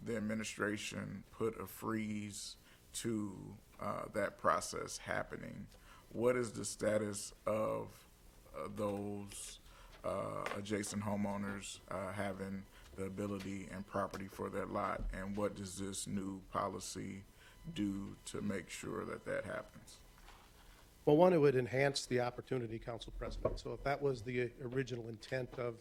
[SPEAKER 3] the administration put a freeze to that process happening. What is the status of those adjacent homeowners having the ability and property for their lot, and what does this new policy do to make sure that that happens?
[SPEAKER 15] Well, one, it would enhance the opportunity, Council President. So if that was the original intent of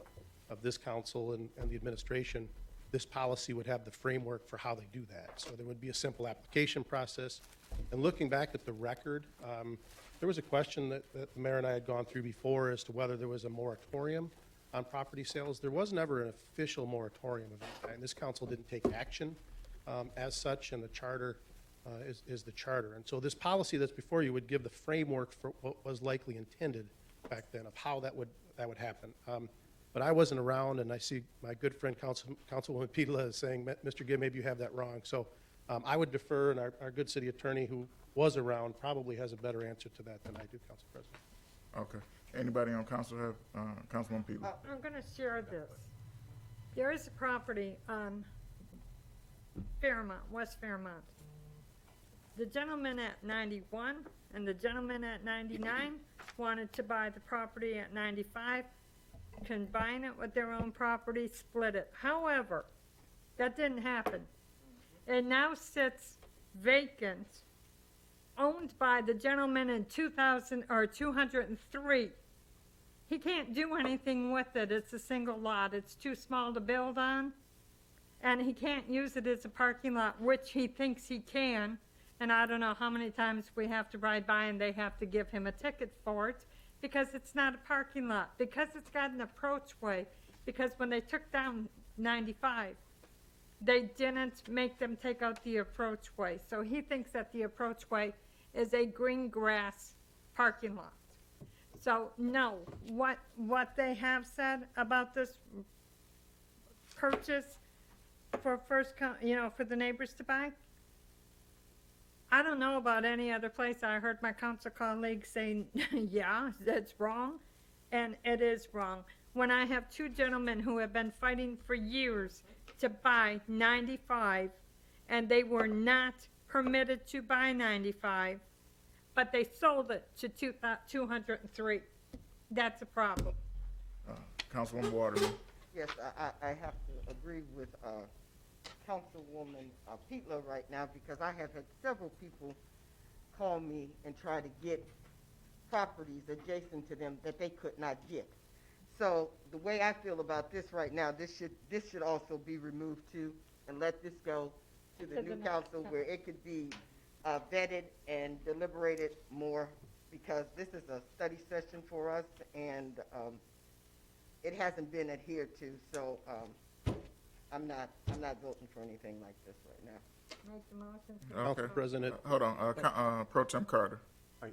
[SPEAKER 15] this council and the administration, this policy would have the framework for how they do that. So there would be a simple application process. And looking back at the record, there was a question that the mayor and I had gone through before as to whether there was a moratorium on property sales. There was never an official moratorium of that kind. This council didn't take action as such, and the charter is the charter. And so this policy that's before you would give the framework for what was likely intended back then of how that would happen. But I wasn't around, and I see my good friend Councilwoman Pidla is saying, Mr. Gibb, maybe you have that wrong. So I would defer, and our good city attorney who was around probably has a better answer to that than I do, Council President.
[SPEAKER 3] Okay. Anybody on council have, Councilwoman Peeler?
[SPEAKER 1] I'm going to share this. There is a property on Fairmont, West Fairmont. The gentleman at 91 and the gentleman at 99 wanted to buy the property at 95, combine it with their own property, split it. However, that didn't happen. It now sits vacant, owned by the gentleman in 203. He can't do anything with it. It's a single lot. It's too small to build on, and he can't use it as a parking lot, which he thinks he can. And I don't know how many times we have to ride by and they have to give him a ticket for it, because it's not a parking lot, because it's got an approachway, because when they took down 95, they didn't make them take out the approachway. So he thinks that the approachway is a green grass parking lot. So, no, what they have said about this purchase for for the neighbors to buy, I don't know about any other place. I heard my council colleagues saying, yeah, that's wrong, and it is wrong. When I have two gentlemen who have been fighting for years to buy 95, and they were not permitted to buy 95, but they sold it to 203. That's a problem.
[SPEAKER 3] Councilwoman Waterman.
[SPEAKER 6] Yes, I have to agree with Councilwoman Peatler right now, because I have had several people call me and try to get properties adjacent to them that they could not get. So the way I feel about this right now, this should also be removed too, and let this go to the new council where it could be vetted and deliberated more, because this is a study session for us, and it hasn't been adhered to. So I'm not voting for anything like this right now.
[SPEAKER 1] Make the motion.
[SPEAKER 3] Okay.
[SPEAKER 15] Council President.
[SPEAKER 3] Hold on, Pro Tem Carter.
[SPEAKER 5] I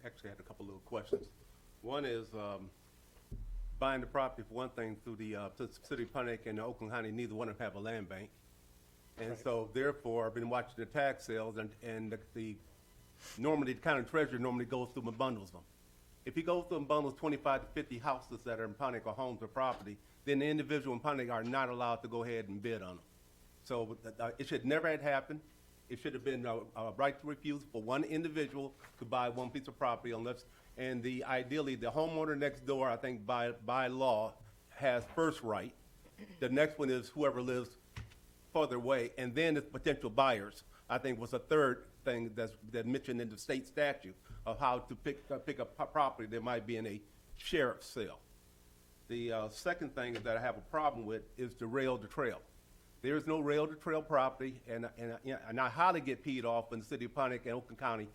[SPEAKER 5] actually had a couple little questions. One is, buying the property, for one thing, through the City of Pontiac and the Oakland County, neither one of them have a land bank. And so therefore, I've been watching the tax sales, and normally the county treasurer normally goes through and bundles them. If he goes through and bundles 25 to 50 houses that are in Pontiac or homes or property, then the individual in Pontiac are not allowed to go ahead and bid on them. So it should never have happened. It should have been a right to refuse for one individual to buy one piece of property unless, and ideally, the homeowner next door, I think by law, has first right. The next one is whoever lives further away, and then the potential buyers, I think, was a third thing that's mentioned in the state statute of how to pick up property that might be in a sheriff's sale. The second thing that I have a problem with is the rail to trail. There is no rail to trail property, and I highly get peed off when the City of Pontiac and Oakland County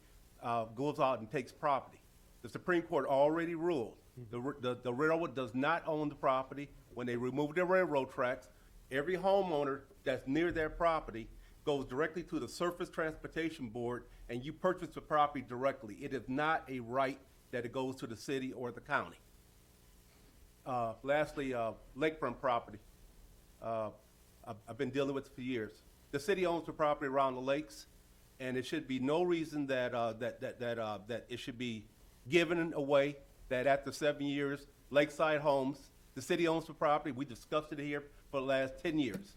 [SPEAKER 5] goes out and takes property. The Supreme Court already ruled the railroad does not own the property. When they remove the railroad tracks, every homeowner that's near their property goes directly to the Surface Transportation Board, and you purchase the property directly. It is not a right that it goes to the city or the county. Lastly, Lakefront Property. I've been dealing with it for years. The city owns the property around the lakes, and it should be no reason that it should be given away. That after 7 years, Lakeside Homes, the city owns the property. We discussed it here for the last 10 years,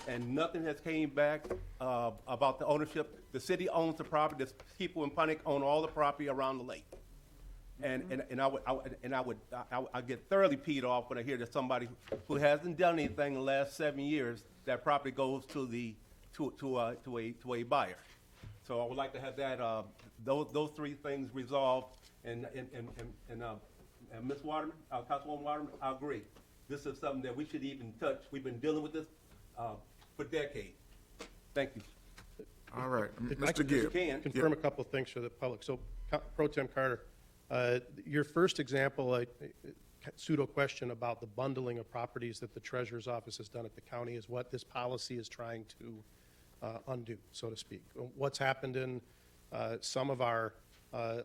[SPEAKER 5] and nothing has came back about the ownership. The city owns the property. The people in Pontiac own all the property around the lake. And I get thoroughly peed off when I hear that somebody who hasn't done anything in the last 7 years, that property goes to a buyer. So I would like to have that those three things resolved. And Ms. Waterman, Councilwoman Waterman, I agree. This is something that we should even touch. We've been dealing with this for decades. Thank you.
[SPEAKER 3] All right,
[SPEAKER 15] If I
[SPEAKER 3] Mr.
[SPEAKER 15] could
[SPEAKER 3] Gibb.
[SPEAKER 15] confirm a couple of things for the public. So, Pro Tem Carter, your first example, pseudo question about the bundling of properties that the treasurer's office has done at the county is what this policy is trying to undo, so to speak. What's happened in some of our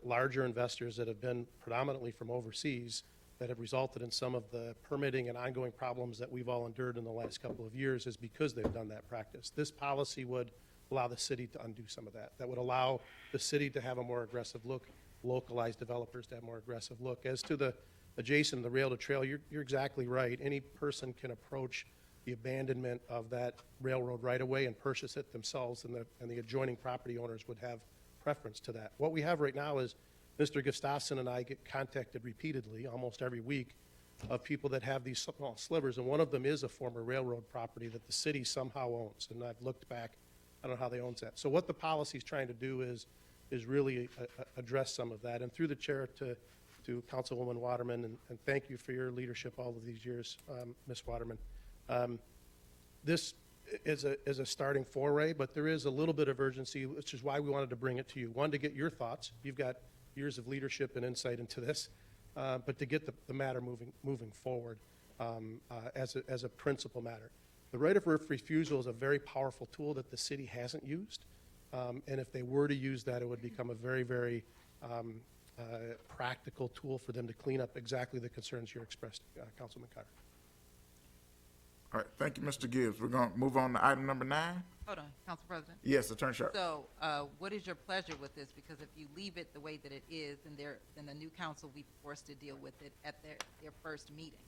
[SPEAKER 15] larger investors that have been predominantly from overseas that have resulted in some of the permitting and ongoing problems that we've all endured in the last couple of years is because they've done that practice. This policy would allow the city to undo some of that. That would allow the city to have a more aggressive look, localized developers to have more aggressive look. As to the adjacent, the rail to trail, you're exactly right. Any person can approach the abandonment of that railroad right away and purchase it themselves, and the adjoining property owners would have preference to that. What we have right now is Mr. Gustafson and I get contacted repeatedly, almost every week, of people that have these small slivers, and one of them is a former railroad property that the city somehow owns, and I've looked back, I don't know how they own that. So what the policy is trying to do is really address some of that, and through the chair to Councilwoman Waterman, and thank you for your leadership all of these years, Ms. Waterman. This is a starting foray, but there is a little bit of urgency, which is why we wanted to bring it to you. One, to get your thoughts. You've got years of leadership and insight into this, but to get the matter moving forward as a principal matter. The right of refusal is a very powerful tool that the city hasn't used, and if they were to use that, it would become a very, very practical tool for them to clean up exactly the concerns you expressed, Councilman Carter.
[SPEAKER 3] All right, thank you, Mr. Gibbs. We're going to move on to item number 9.
[SPEAKER 16] Hold on, Council President.
[SPEAKER 3] Yes, Attorney Sharp.
[SPEAKER 16] So, what is your pleasure with this? Because if you leave it the way that it is, then the new council will be forced to deal with it at their first meeting.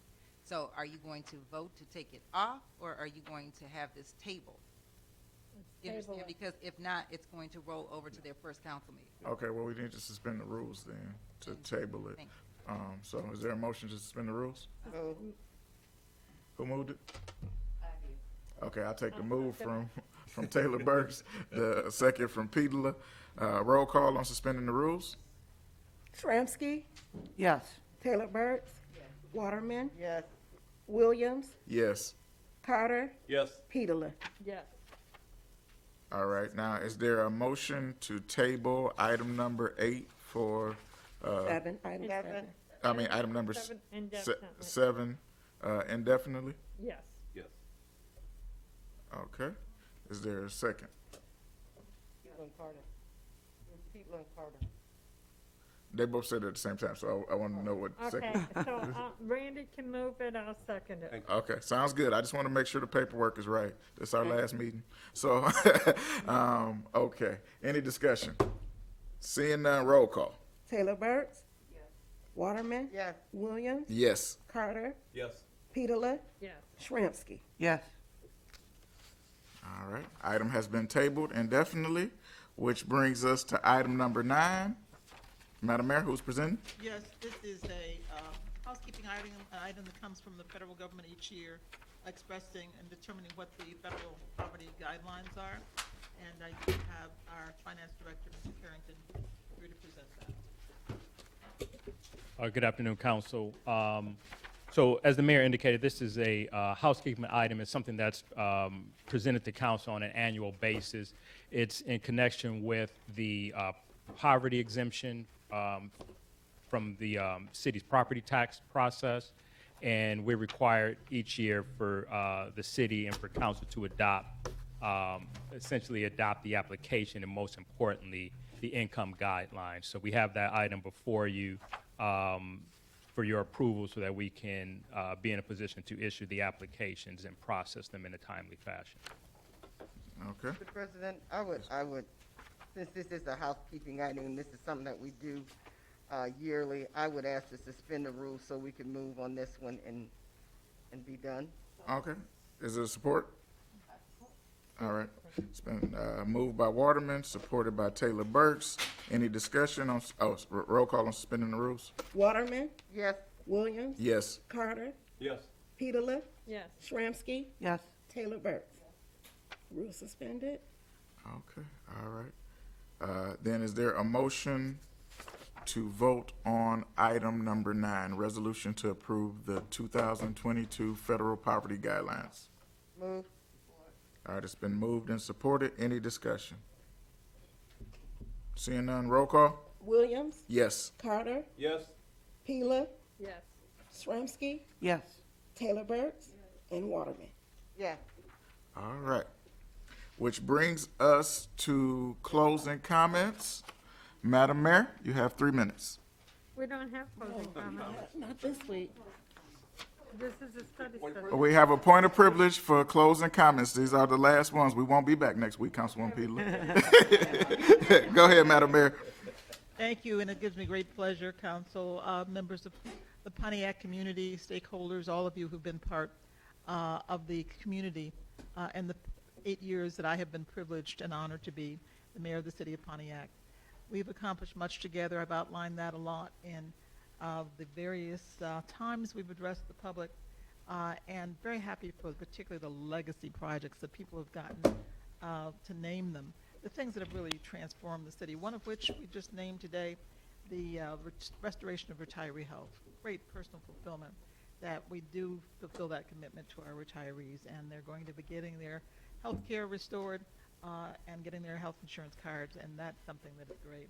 [SPEAKER 16] So, are you going to vote to take it off, or are you going to have this table? You understand? Because if not, it's going to roll over to their first council meeting.
[SPEAKER 3] Okay, well, we need to suspend the rules then to table it.
[SPEAKER 16] Thank
[SPEAKER 3] So is there a motion to suspend the rules?
[SPEAKER 6] So,
[SPEAKER 3] Who moved it? Okay, I'll take the move from Taylor Burks, the second from Pedala. Roll call on suspending the rules?
[SPEAKER 4] Shramsky,
[SPEAKER 2] Yes.
[SPEAKER 4] Taylor Burks, Waterman,
[SPEAKER 6] yes,
[SPEAKER 4] Williams,
[SPEAKER 3] Yes.
[SPEAKER 4] Carter,
[SPEAKER 5] Yes.
[SPEAKER 4] Pedala.
[SPEAKER 1] Yes.
[SPEAKER 3] All right, now, is there a motion to table item number 8 for,
[SPEAKER 4] Seven, item
[SPEAKER 6] Seven.
[SPEAKER 4] seven.
[SPEAKER 3] item number
[SPEAKER 1] 7 indefinitely.
[SPEAKER 3] 7 indefinitely?
[SPEAKER 1] Yes.
[SPEAKER 5] Yes.
[SPEAKER 3] Okay. Is there a second?
[SPEAKER 6] People and Carter. People and Carter.
[SPEAKER 3] They both said it at the same time, so I want to know what
[SPEAKER 1] Okay,
[SPEAKER 3] second.
[SPEAKER 1] so Randy can move it, I'll second it.
[SPEAKER 3] Okay, sounds good. I just want to make sure the paperwork is right. This our last meeting. So, okay. Any discussion? Seeing none, roll call.
[SPEAKER 4] Taylor Burks, Waterman,
[SPEAKER 6] Yes,
[SPEAKER 4] Williams,
[SPEAKER 3] Yes.
[SPEAKER 4] Carter,
[SPEAKER 5] Yes.
[SPEAKER 4] Pedala,
[SPEAKER 1] Yes.
[SPEAKER 4] Shramsky.
[SPEAKER 2] Yes.
[SPEAKER 3] All right. Item has been tabled indefinitely, which brings us to item number 9. Madam Mayor, who's presenting?
[SPEAKER 14] Yes, this is a housekeeping item, an item that comes from the federal government each year, expressing and determining what the federal poverty guidelines are. And I do have our finance director, Mr. Carrington, here to present that.
[SPEAKER 17] Good afternoon, Council. So as the mayor indicated, this is a housekeeping item. It's something that's presented to Council on an annual basis. It's in connection with the poverty exemption from the city's property tax process. And we're required each year for the city and for Council to essentially adopt the application and most importantly, the income guidelines. So we have that item before you for your approval so that we can be in a position to issue the applications and process them in a timely fashion.
[SPEAKER 3] Okay.
[SPEAKER 6] Mr. President, I would, since this is a housekeeping item, and this is something that we do yearly, I would ask to suspend the rules so we can move on this one and be done.
[SPEAKER 3] Okay. Is there support? All right. It's been moved by Waterman, supported by Taylor Burks. Any discussion on, roll call on suspending the rules?
[SPEAKER 4] Waterman,
[SPEAKER 6] Yes,
[SPEAKER 4] Williams,
[SPEAKER 3] Yes.
[SPEAKER 4] Carter,
[SPEAKER 5] Yes.
[SPEAKER 4] Pedala,
[SPEAKER 1] Yes.
[SPEAKER 4] Shramsky,
[SPEAKER 2] Yes.
[SPEAKER 4] Taylor Burks. Rule suspended.
[SPEAKER 3] Okay, all right. Then is there a motion to vote on item number 9, resolution to approve the 2022 federal poverty guidelines?
[SPEAKER 6] move.
[SPEAKER 3] All right, it's been moved and supported. Any discussion? Seeing none, roll call?
[SPEAKER 4] Williams,
[SPEAKER 3] Yes.
[SPEAKER 4] Carter,
[SPEAKER 5] Yes.
[SPEAKER 4] Pedala,
[SPEAKER 1] Yes.
[SPEAKER 4] Shramsky,
[SPEAKER 2] Yes.
[SPEAKER 4] Taylor Burks, and Waterman.
[SPEAKER 6] Yes,
[SPEAKER 3] All right. Which brings us to closing comments. Madam Mayor, you have 3 minutes.
[SPEAKER 1] We don't have closing comments.
[SPEAKER 4] Not this week.
[SPEAKER 1] This is a study session.
[SPEAKER 3] We have a point of privilege for closing comments. These are the last ones. We won't be back next week, Councilwoman Pedala. Go ahead, Madam Mayor.
[SPEAKER 14] Thank you, and it gives me great pleasure, council, members of the Pontiac community, stakeholders, all of you who've been part of the community and the 8 years that I have been privileged and honored to be the mayor of the city of Pontiac. We've accomplished much together. I've outlined that a lot in the various times we've addressed the public, and very happy for particularly the legacy projects that people have gotten to name them. The things that have really transformed the city, one of which we just named today, the restoration of retiree health. Great personal fulfillment that we do fulfill that commitment to our retirees, and they're going to be getting their health care restored and getting their health insurance cards, and that's something that is great.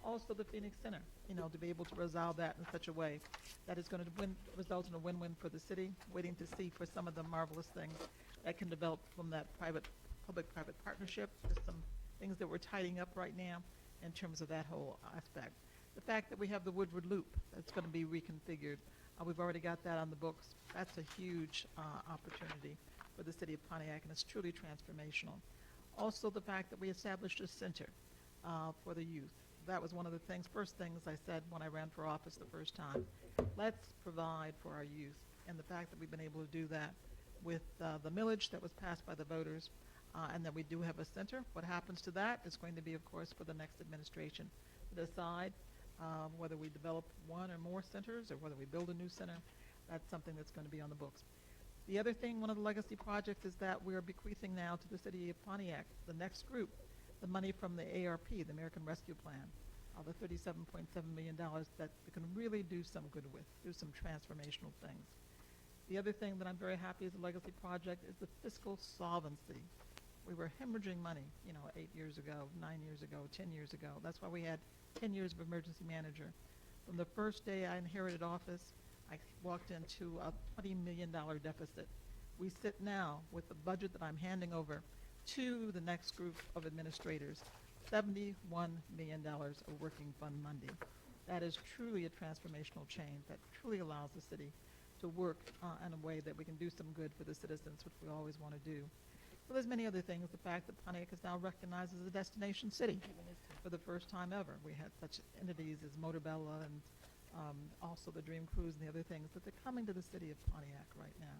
[SPEAKER 14] Also, the Phoenix Center, to be able to resolve that in such a way that is going to result in a win-win for the city, waiting to see for some of the marvelous things that can develop from that public-private partnership. There's some things that we're tidying up right now in terms of that whole aspect. The fact that we have the Woodward Loop that's going to be reconfigured, we've already got that on the books. That's a huge opportunity for the city of Pontiac, and it's truly transformational. Also, the fact that we established a center for the youth. That was one of the first things I said when I ran for office the first time. Let's provide for our youth, and the fact that we've been able to do that with the millage that was passed by the voters, and that we do have a center. What happens to that is going to be, of course, for the next administration to decide whether we develop one or more centers or whether we build a new center. That's something that's going to be on the books. The other thing, one of the legacy projects, is that we're bequeathing now to the city of Pontiac, the next group, the money from the ARP, the American Rescue Plan, the $37.7 million that we can really do some good with, do some transformational things. The other thing that I'm very happy is a legacy project is the Fiscal Solvency. We were hemorrhaging money, 8 years ago, 9 years ago, 10 years ago. That's why we had 10 years of emergency manager. From the first day I inherited office, I walked into a $20 million deficit. We sit now with the budget that I'm handing over to the next group of administrators, $71 million of working fund money. That is truly a transformational change that truly allows the city to work in a way that we can do some good for the citizens, which we always want to do. So there's many other things. The fact that Pontiac is now recognized as a destination city for the first time ever. We had such entities as Motorbella and also the Dream Cruise and the other things, but they're coming to the city of Pontiac right now.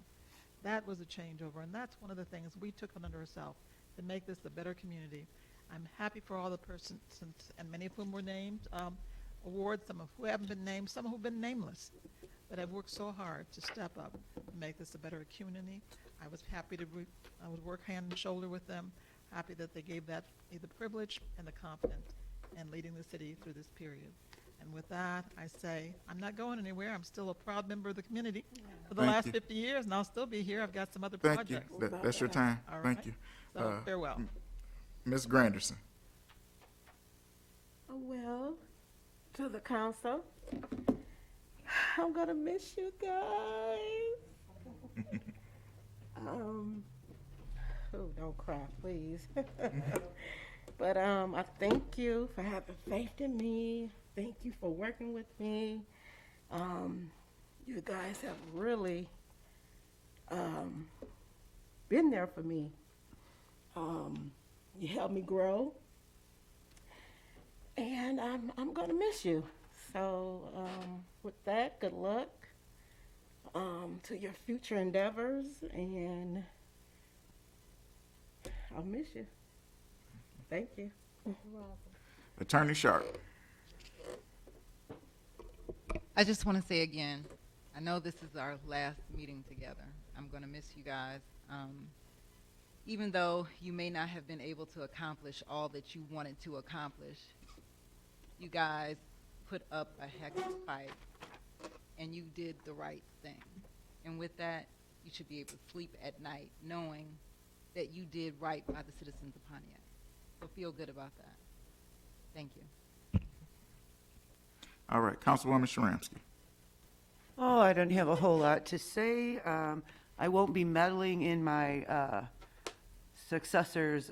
[SPEAKER 14] That was a changeover, and that's one of the things we took on under ourselves to make this a better community. I'm happy for all the persons, and many of whom were named, awards, some of who haven't been named, some who've been nameless, but have worked so hard to step up and make this a better community. I was happy to I would work hand and shoulder with them, happy that they gave me the privilege and the confidence in leading the city through this period. And with that, I say, I'm not going anywhere. I'm still a proud member of the community for the
[SPEAKER 3] Thank
[SPEAKER 14] last
[SPEAKER 3] you.
[SPEAKER 14] 50 years, and I'll still be here. I've got some other
[SPEAKER 3] Thank you.
[SPEAKER 14] projects.
[SPEAKER 3] That's your time.
[SPEAKER 14] All
[SPEAKER 3] Thank
[SPEAKER 14] right.
[SPEAKER 3] you.
[SPEAKER 14] So, farewell.
[SPEAKER 3] Ms. Granderson.
[SPEAKER 4] Well, to the council, I'm gonna miss you guys. Oh, don't cry, please. But I thank you for having faith in me. Thank you for working with me. You guys have really been there for me. You helped me grow, and I'm gonna miss you. So with that, good luck to your future endeavors, and I'll miss you. Thank you.
[SPEAKER 3] Attorney Sharp.
[SPEAKER 16] I just want to say again, I know this is our last meeting together. I'm going to miss you guys. Even though you may not have been able to accomplish all that you wanted to accomplish, you guys put up a heck of a fight, and you did the right thing. And with that, you should be able to sleep at night knowing that you did right by the citizens of Pontiac. So feel good about that. Thank you.
[SPEAKER 3] All right, Councilwoman Sharamsky.
[SPEAKER 18] Oh, I don't have a whole lot to say. I won't be meddling in my successor's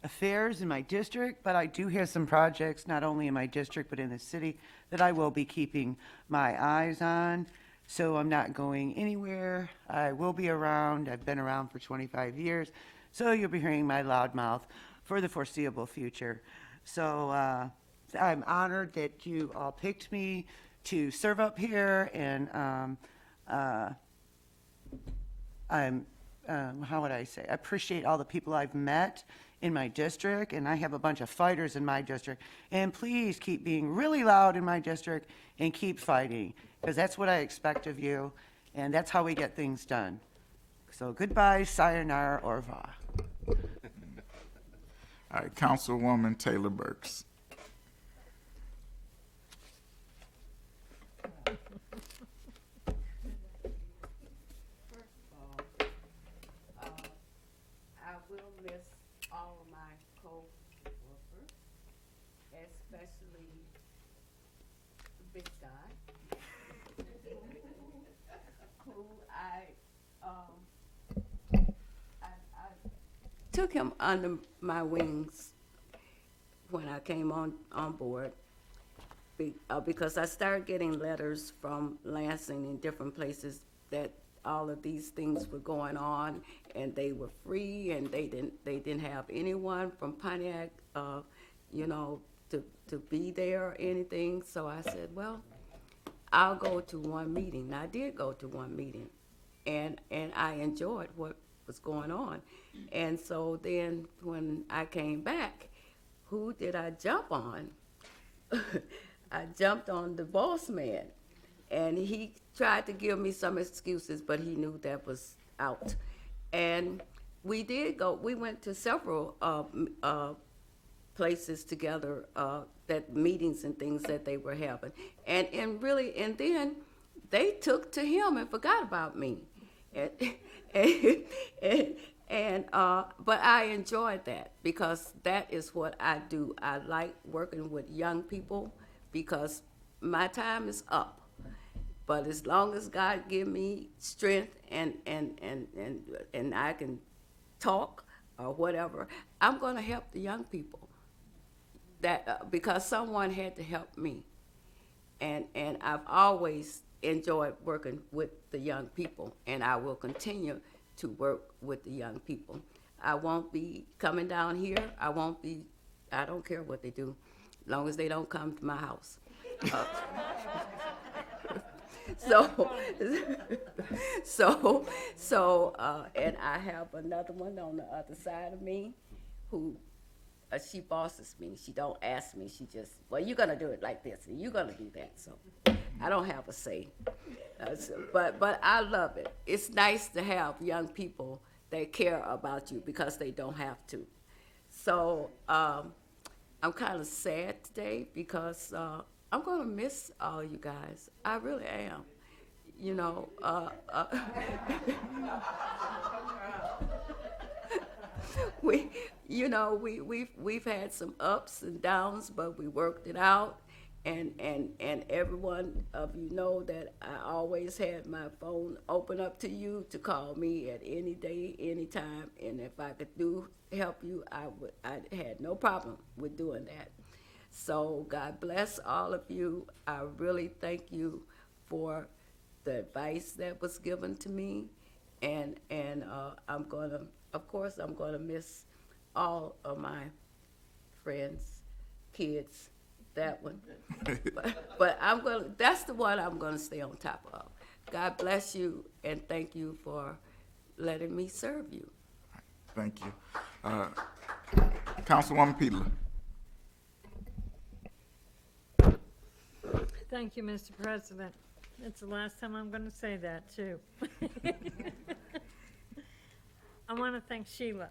[SPEAKER 18] affairs in my district, but I do have some projects, not only in my district, but in the city, that I will be keeping my eyes on. So I'm not going anywhere. I will be around. I've been around for 25 years. So you'll be hearing my loud mouth for the foreseeable future. So I'm honored that you all picked me to serve up here, and I'm, how would I say, I appreciate all the people I've met in my district, and I have a bunch of fighters in my district. And please keep being really loud in my district and keep fighting, because that's what I expect of you, and that's how we get things done. So goodbye, sayonara, au revoir.
[SPEAKER 3] All right, Councilwoman Taylor Burks.
[SPEAKER 19] I will miss all of my co-workers, especially the big guy, who I took him under my wings when I came on board, because I started getting letters from Lansing and different places that all of these things were going on, and they were free, and they didn't have anyone from Pontiac, you know, to be there or anything. So I said, well, I'll go to one meeting. And I did go to one meeting, and I enjoyed what was going on. And so then when I came back, who did I jump on? I jumped on the boss man, and he tried to give me some excuses, but he knew that was out. And we went to several places together, that meetings and things that they were having. And then they took to him and forgot about me. But I enjoyed that, because that is what I do. I like working with young people, because my time is up. But as long as God give me strength and I can talk or whatever, I'm going to help the young people. That because someone had to help me, and I've always enjoyed working with the young people, and I will continue to work with the young people. I won't be coming down here. I don't care what they do, as long as they don't come to my house. And I have another one on the other side of me who she bosses me. She don't ask me. She just, well, you're gonna do it like this, and you're gonna do that. So I don't have a say. But I love it. It's nice to have young people that care about you, because they don't have to. So I'm kind of sad today, because I'm gonna miss all you guys. I really am. You know. We've had some ups and downs, but we worked it out, and every one of you know that I always had my phone open up to you to call me at any day, any time, and if I could help you, I had no problem with doing that. So God bless all of you. I really thank you for the advice that was given to me, and I'm gonna miss all of my friends, kids, that one. but that's the one I'm gonna stay on top of. God bless you, and thank you for letting me serve you.
[SPEAKER 3] Thank you. Councilwoman Peterla.
[SPEAKER 1] Thank you, Mr. President. It's the last time I'm going to say that, too. I want to thank Sheila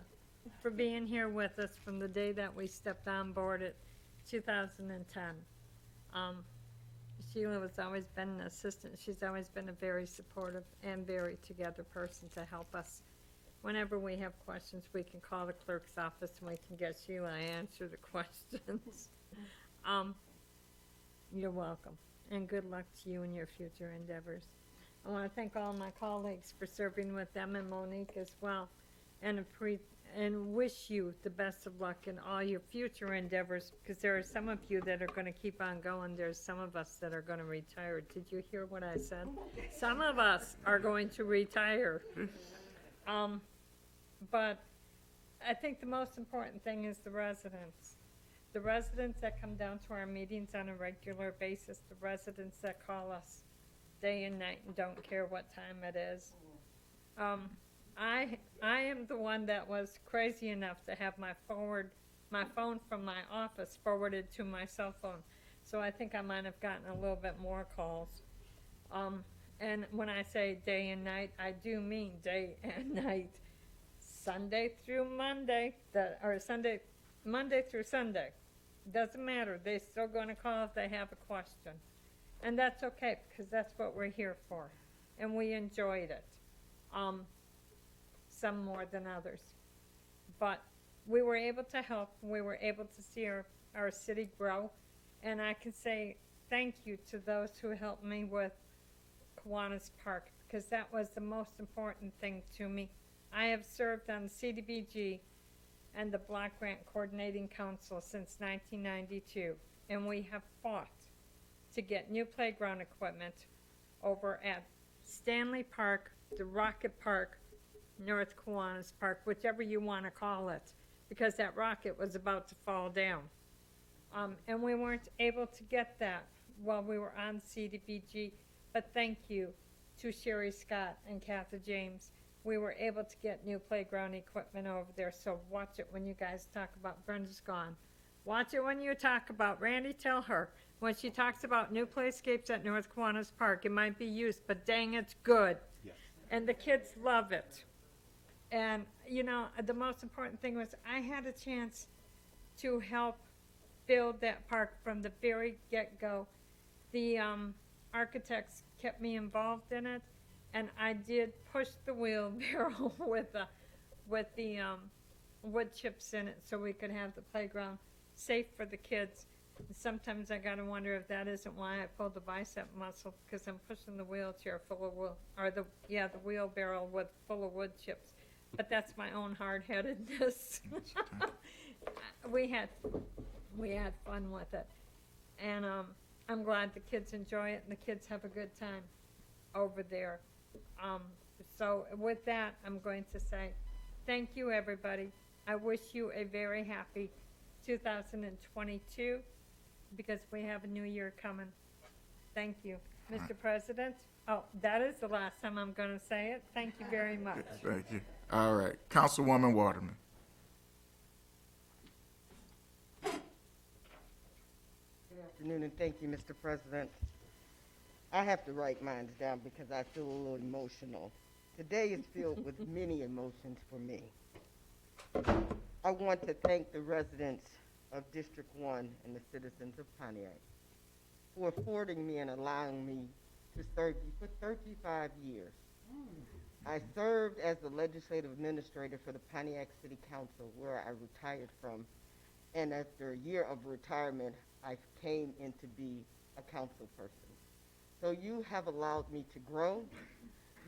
[SPEAKER 1] for being here with us from the day that we stepped on board at 2010. Sheila has always been an assistant. She's always been a very supportive and very together person to help us. Whenever we have questions, we can call the clerk's office and we can get Sheila to answer the questions. You're welcome, and good luck to you in your future endeavors. I want to thank all my colleagues for serving with them, and Monique as well, and wish you the best of luck in all your future endeavors, because there are some of you that are going to keep on going. There's some of us that are going to retire. Did you hear what I said? Some of us are going to retire. But I think the most important thing is the residents. The residents that come down to our meetings on a regular basis, the residents that call us day and night and don't care what time it is. I am the one that was crazy enough to have my phone from my office forwarded to my cell phone. So I think I might have gotten a little bit more calls. And when I say day and night, I do mean day and night. Sunday through Monday, Monday through Sunday. Doesn't matter. They're still going to call if they have a question. And that's okay, because that's what we're here for. And we enjoyed it. Some more than others. But we were able to help. We were able to see our city grow. And I can say thank you to those who helped me with Kiwanis Park, because that was the most important thing to me. I have served on CDBG and the Block Grant Coordinating Council since 1992, and we have fought to get new playground equipment over at Stanley Park, the Rocket Park, North Kiwanis Park, whichever you want to call it, because that rocket was about to fall down. And we weren't able to get that while we were on CDBG, but thank you to Sherry Scott and Kathy James. We were able to get new playground equipment over there, so watch it when you guys talk about Brenda's gone. Watch it when you talk about, Randy, tell her, when she talks about new playscapes at North Kiwanis Park, it might be used, but dang, it's good.
[SPEAKER 5] Yes.
[SPEAKER 1] And the kids love it. And, you know, the most important thing was I had a chance to help build that park from the very get-go. The architects kept me involved in it, and I did push the wheelbarrow with the wood chips in it so we could have the playground safe for the kids. Sometimes I gotta wonder if that isn't why I pulled the bicep muscle, because I'm pushing the wheelchair full of the wheelbarrow full of wood chips. But that's my own hard-headedness. We had fun with it, and I'm glad the kids enjoy it and the kids have a good time over there. So with that, I'm going to say thank you, everybody. I wish you a very happy 2022, because we have a new year coming. Thank you. Mr. President? Oh, that is the last time I'm going to say it. Thank you very much.
[SPEAKER 3] Thank you. All right, Councilwoman Waterman.
[SPEAKER 6] Good afternoon, and thank you, Mr. President. I have to write mine down because I feel a little emotional. Today is filled with many emotions for me. I want to thank the residents of District 1 and the citizens of Pontiac for affording me and allowing me to serve you for 35 years. I served as the legislative administrator for the Pontiac City Council, where I retired from, and after a year of retirement, I came in to be a council person. So you have allowed me to grow.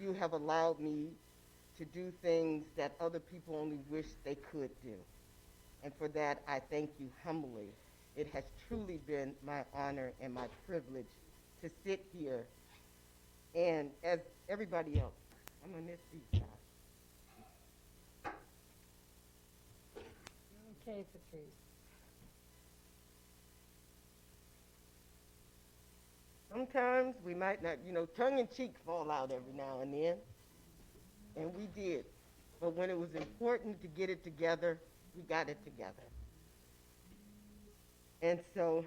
[SPEAKER 6] You have allowed me to do things that other people only wish they could do. And for that, I thank you humbly. It has truly been my honor and my privilege to sit here. And as everybody else, I'm going to miss these guys.
[SPEAKER 1] Okay, Patrice.
[SPEAKER 6] Sometimes we might not, tongue-in-cheek fall out every now and then, and we did. But when it was important to get it together, we got it together. And so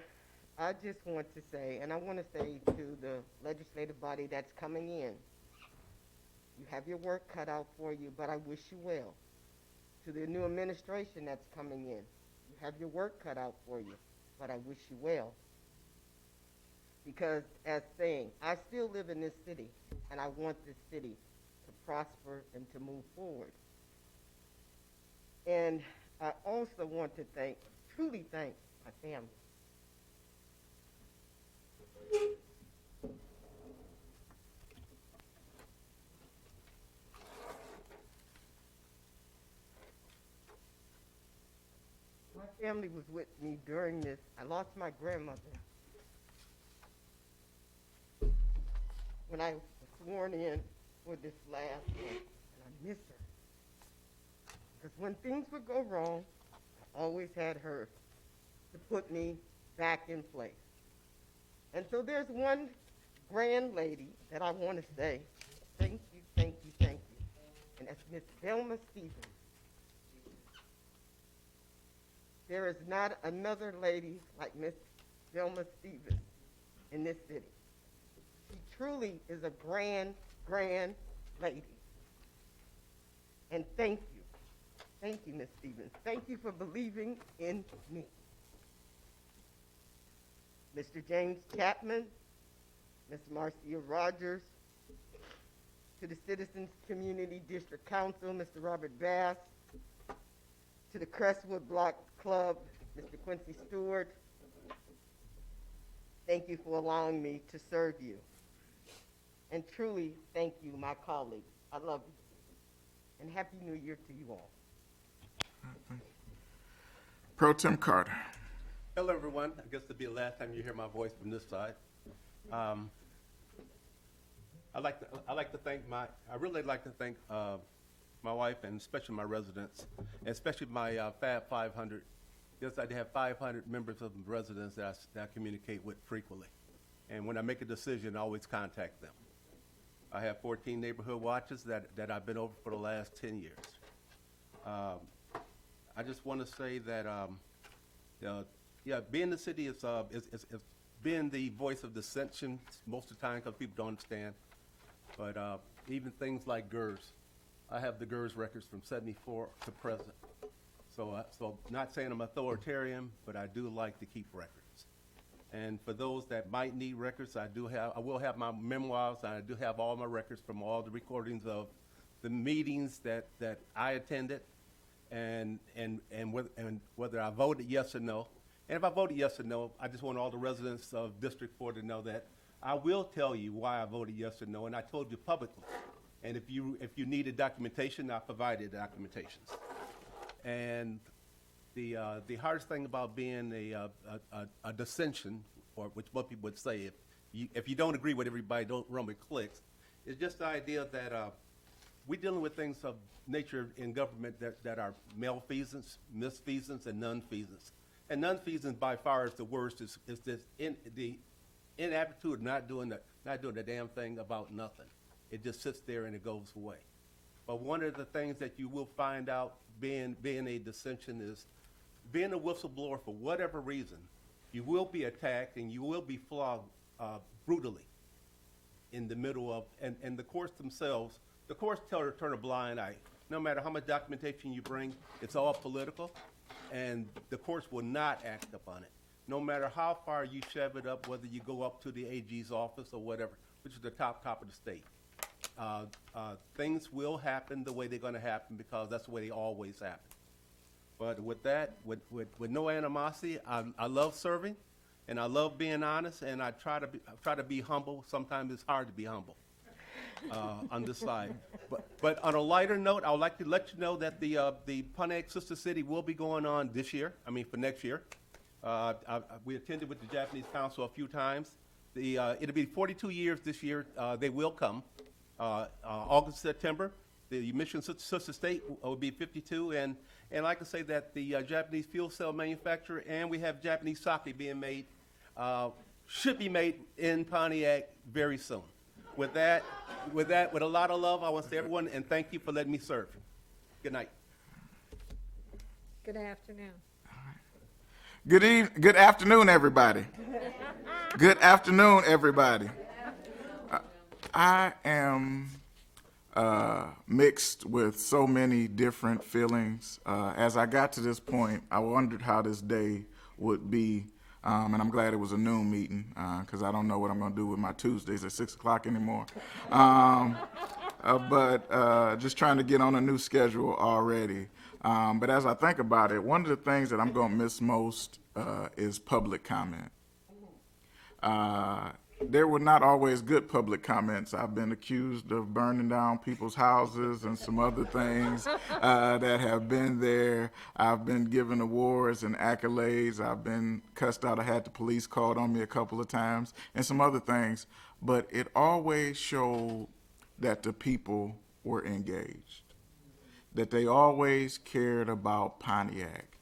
[SPEAKER 6] I just want to say, and I want to say to the legislative body that's coming in, you have your work cut out for you, but I wish you well. To the new administration that's coming in, you have your work cut out for you, but I wish you well. Because as saying, I still live in this city, and I want this city to prosper and to move forward. And I also want to truly thank my family. My family was with me during this. I lost my grandmother when I was sworn in for this last one, and I miss her. Because when things would go wrong, I always had her to put me back in place. And so there's one grand lady that I want to say, thank you, thank you, thank you. And that's Miss Velma Stevens. There is not another lady like Miss Velma Stevens in this city. She truly is a grand, grand lady. And thank you. Thank you, Miss Stevens. Thank you for believing in me. Mr. James Chapman, Ms. Marcia Rogers, to the Citizens Community District Council, Mr. Robert Bass, to the Crestwood Block Club, Mr. Quincy Stewart, thank you for allowing me to serve you. And truly, thank you, my colleagues. I love you. And Happy New Year to you all.
[SPEAKER 3] Pro Tem Carter.
[SPEAKER 5] Hello, everyone. I guess it'll be the last time you hear my voice from this side. I really like to thank my wife and especially my residents, and especially my Fab 500. Yes, I have 500 members of the residents that I communicate with frequently. And when I make a decision, I always contact them. I have 14 neighborhood watches that I've been over for the last 10 years. I just want to say that, being the city is being the voice of dissension most of the time because people don't understand. But even things like GERS, I have the GERS records from '74 to present. So not saying I'm authoritarian, but I do like to keep records. And for those that might need records, I will have my memoirs, and I do have all my records from all the recordings of the meetings that I attended, and whether I voted yes or no. And if I voted yes or no, I just want all the residents of District 4 to know that I will tell you why I voted yes or no, and I told you publicly. And if you needed documentation, I provided documentations. And the hardest thing about being a dissension, or which most people would say, if you don't agree with everybody, don't run with cliques, is just the idea that we're dealing with things of nature in government that are malfeasance, misfeasance, and nonfeasance. And nonfeasance by far is the worst. Is this the inaptitude of not doing the damn thing about nothing. It just sits there and it goes away. But one of the things that you will find out being a dissension is being a whistleblower for whatever reason, you will be attacked and you will be flogged brutally in the middle of, and the courts themselves, the courts turn a blind eye. No matter how much documentation you bring, it's all political, and the courts will not act upon it. No matter how far you shove it up, whether you go up to the AG's office or whatever, which is the top cop of the state. Things will happen the way they're going to happen because that's the way they always happen. But with that, with no animosity, I love serving, and I love being honest, and I try to be humble. Sometimes it's hard to be humble on this side. But on a lighter note, I would like to let you know that the Pontiac Sister City will be going on this year. For next year. We attended with the Japanese Council a few times. It'll be 42 years this year. They will come. August, September. The Mission Sister State will be 52. And like I say that the Japanese fuel cell manufacturer and we have Japanese sake being made, should be made in Pontiac very soon. With that, with a lot of love, I want to say everyone, and thank you for letting me serve. Good night.
[SPEAKER 1] Good afternoon.
[SPEAKER 3] Good afternoon, everybody. Good afternoon, everybody. I am mixed with so many different feelings. As I got to this point, I wondered how this day would be, and I'm glad it was a noon meeting because I don't know what I'm going to do with my Tuesdays at 6 o'clock anymore. But just trying to get on a new schedule already. But as I think about it, one of the things that I'm going to miss most is public comment. There were not always good public comments. I've been accused of burning down people's houses and some other things that have been there. I've been given awards and accolades. I've been cussed out. I had the police called on me a couple of times and some other things. But it always showed that the people were engaged, that they always cared about Pontiac.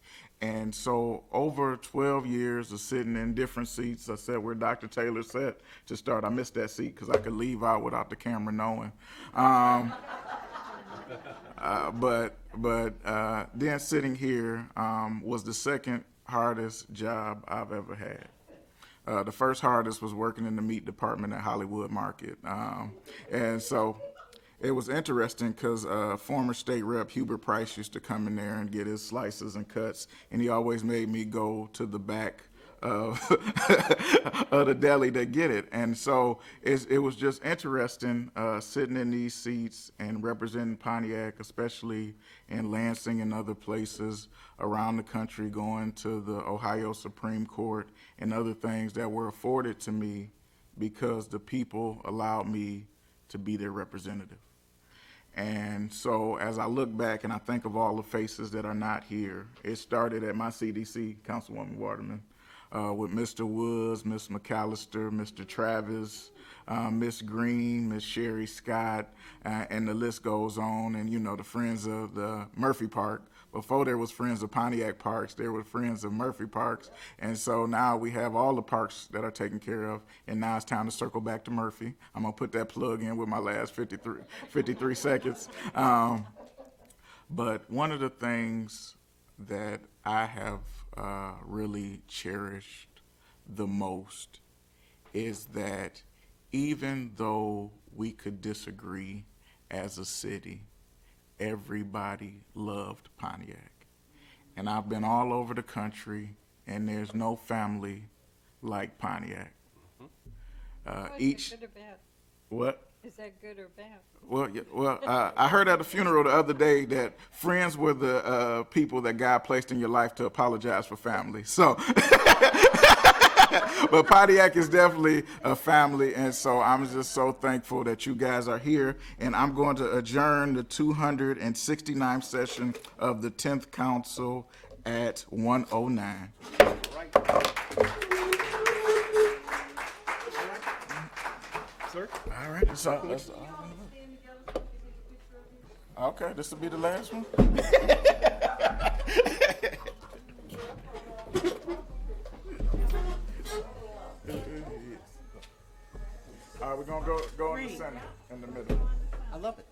[SPEAKER 3] And so over 12 years of sitting in different seats, I sat where Dr. Taylor sat to start. I missed that seat because I could leave out without the camera knowing. But then sitting here was the second hardest job I've ever had. The first hardest was working in the meat department at Hollywood Market. And so it was interesting because former state rep Hubert Price used to come in there and get his slices and cuts, and he always made me go to the back of, of the deli to get it. And so it was just interesting sitting in these seats and representing Pontiac, especially in Lansing and other places around the country, going to the Ohio Supreme Court and other things that were afforded to me because the people allowed me to be their representative. And so as I look back and I think of all the faces that are not here, it started at my CDC, Councilwoman Waterman, with Mr. Woods, Ms. McAllister, Mr. Travis, Miss Green, Miss Sherry Scott, and the list goes on. And, you know, the Friends of the Murphy Park. Before there was Friends of Pontiac Parks, there were Friends of Murphy Parks. And so now we have all the parks that are taken care of. And now it's time to circle back to Murphy. I'm going to put that plug in with my last 53 seconds. But one of the things that I have really cherished the most is that even though we could disagree as a city, everybody loved Pontiac. And I've been all over the country, and there's no family like Pontiac.
[SPEAKER 1] Is that good or bad?
[SPEAKER 3] What?
[SPEAKER 1] Is that good or bad?
[SPEAKER 3] Well, I heard at a funeral the other day that friends were the people that God placed in your life to apologize for family. So, but Pontiac is definitely a family, and so I'm just so thankful that you guys are here. And I'm going to adjourn the 269th session of the 10th Council at 1:09.
[SPEAKER 15] Sir?
[SPEAKER 3] All right, that's all. Okay, this will be the last one. All right, we're gonna go in the center, in the middle.
[SPEAKER 5] I love it.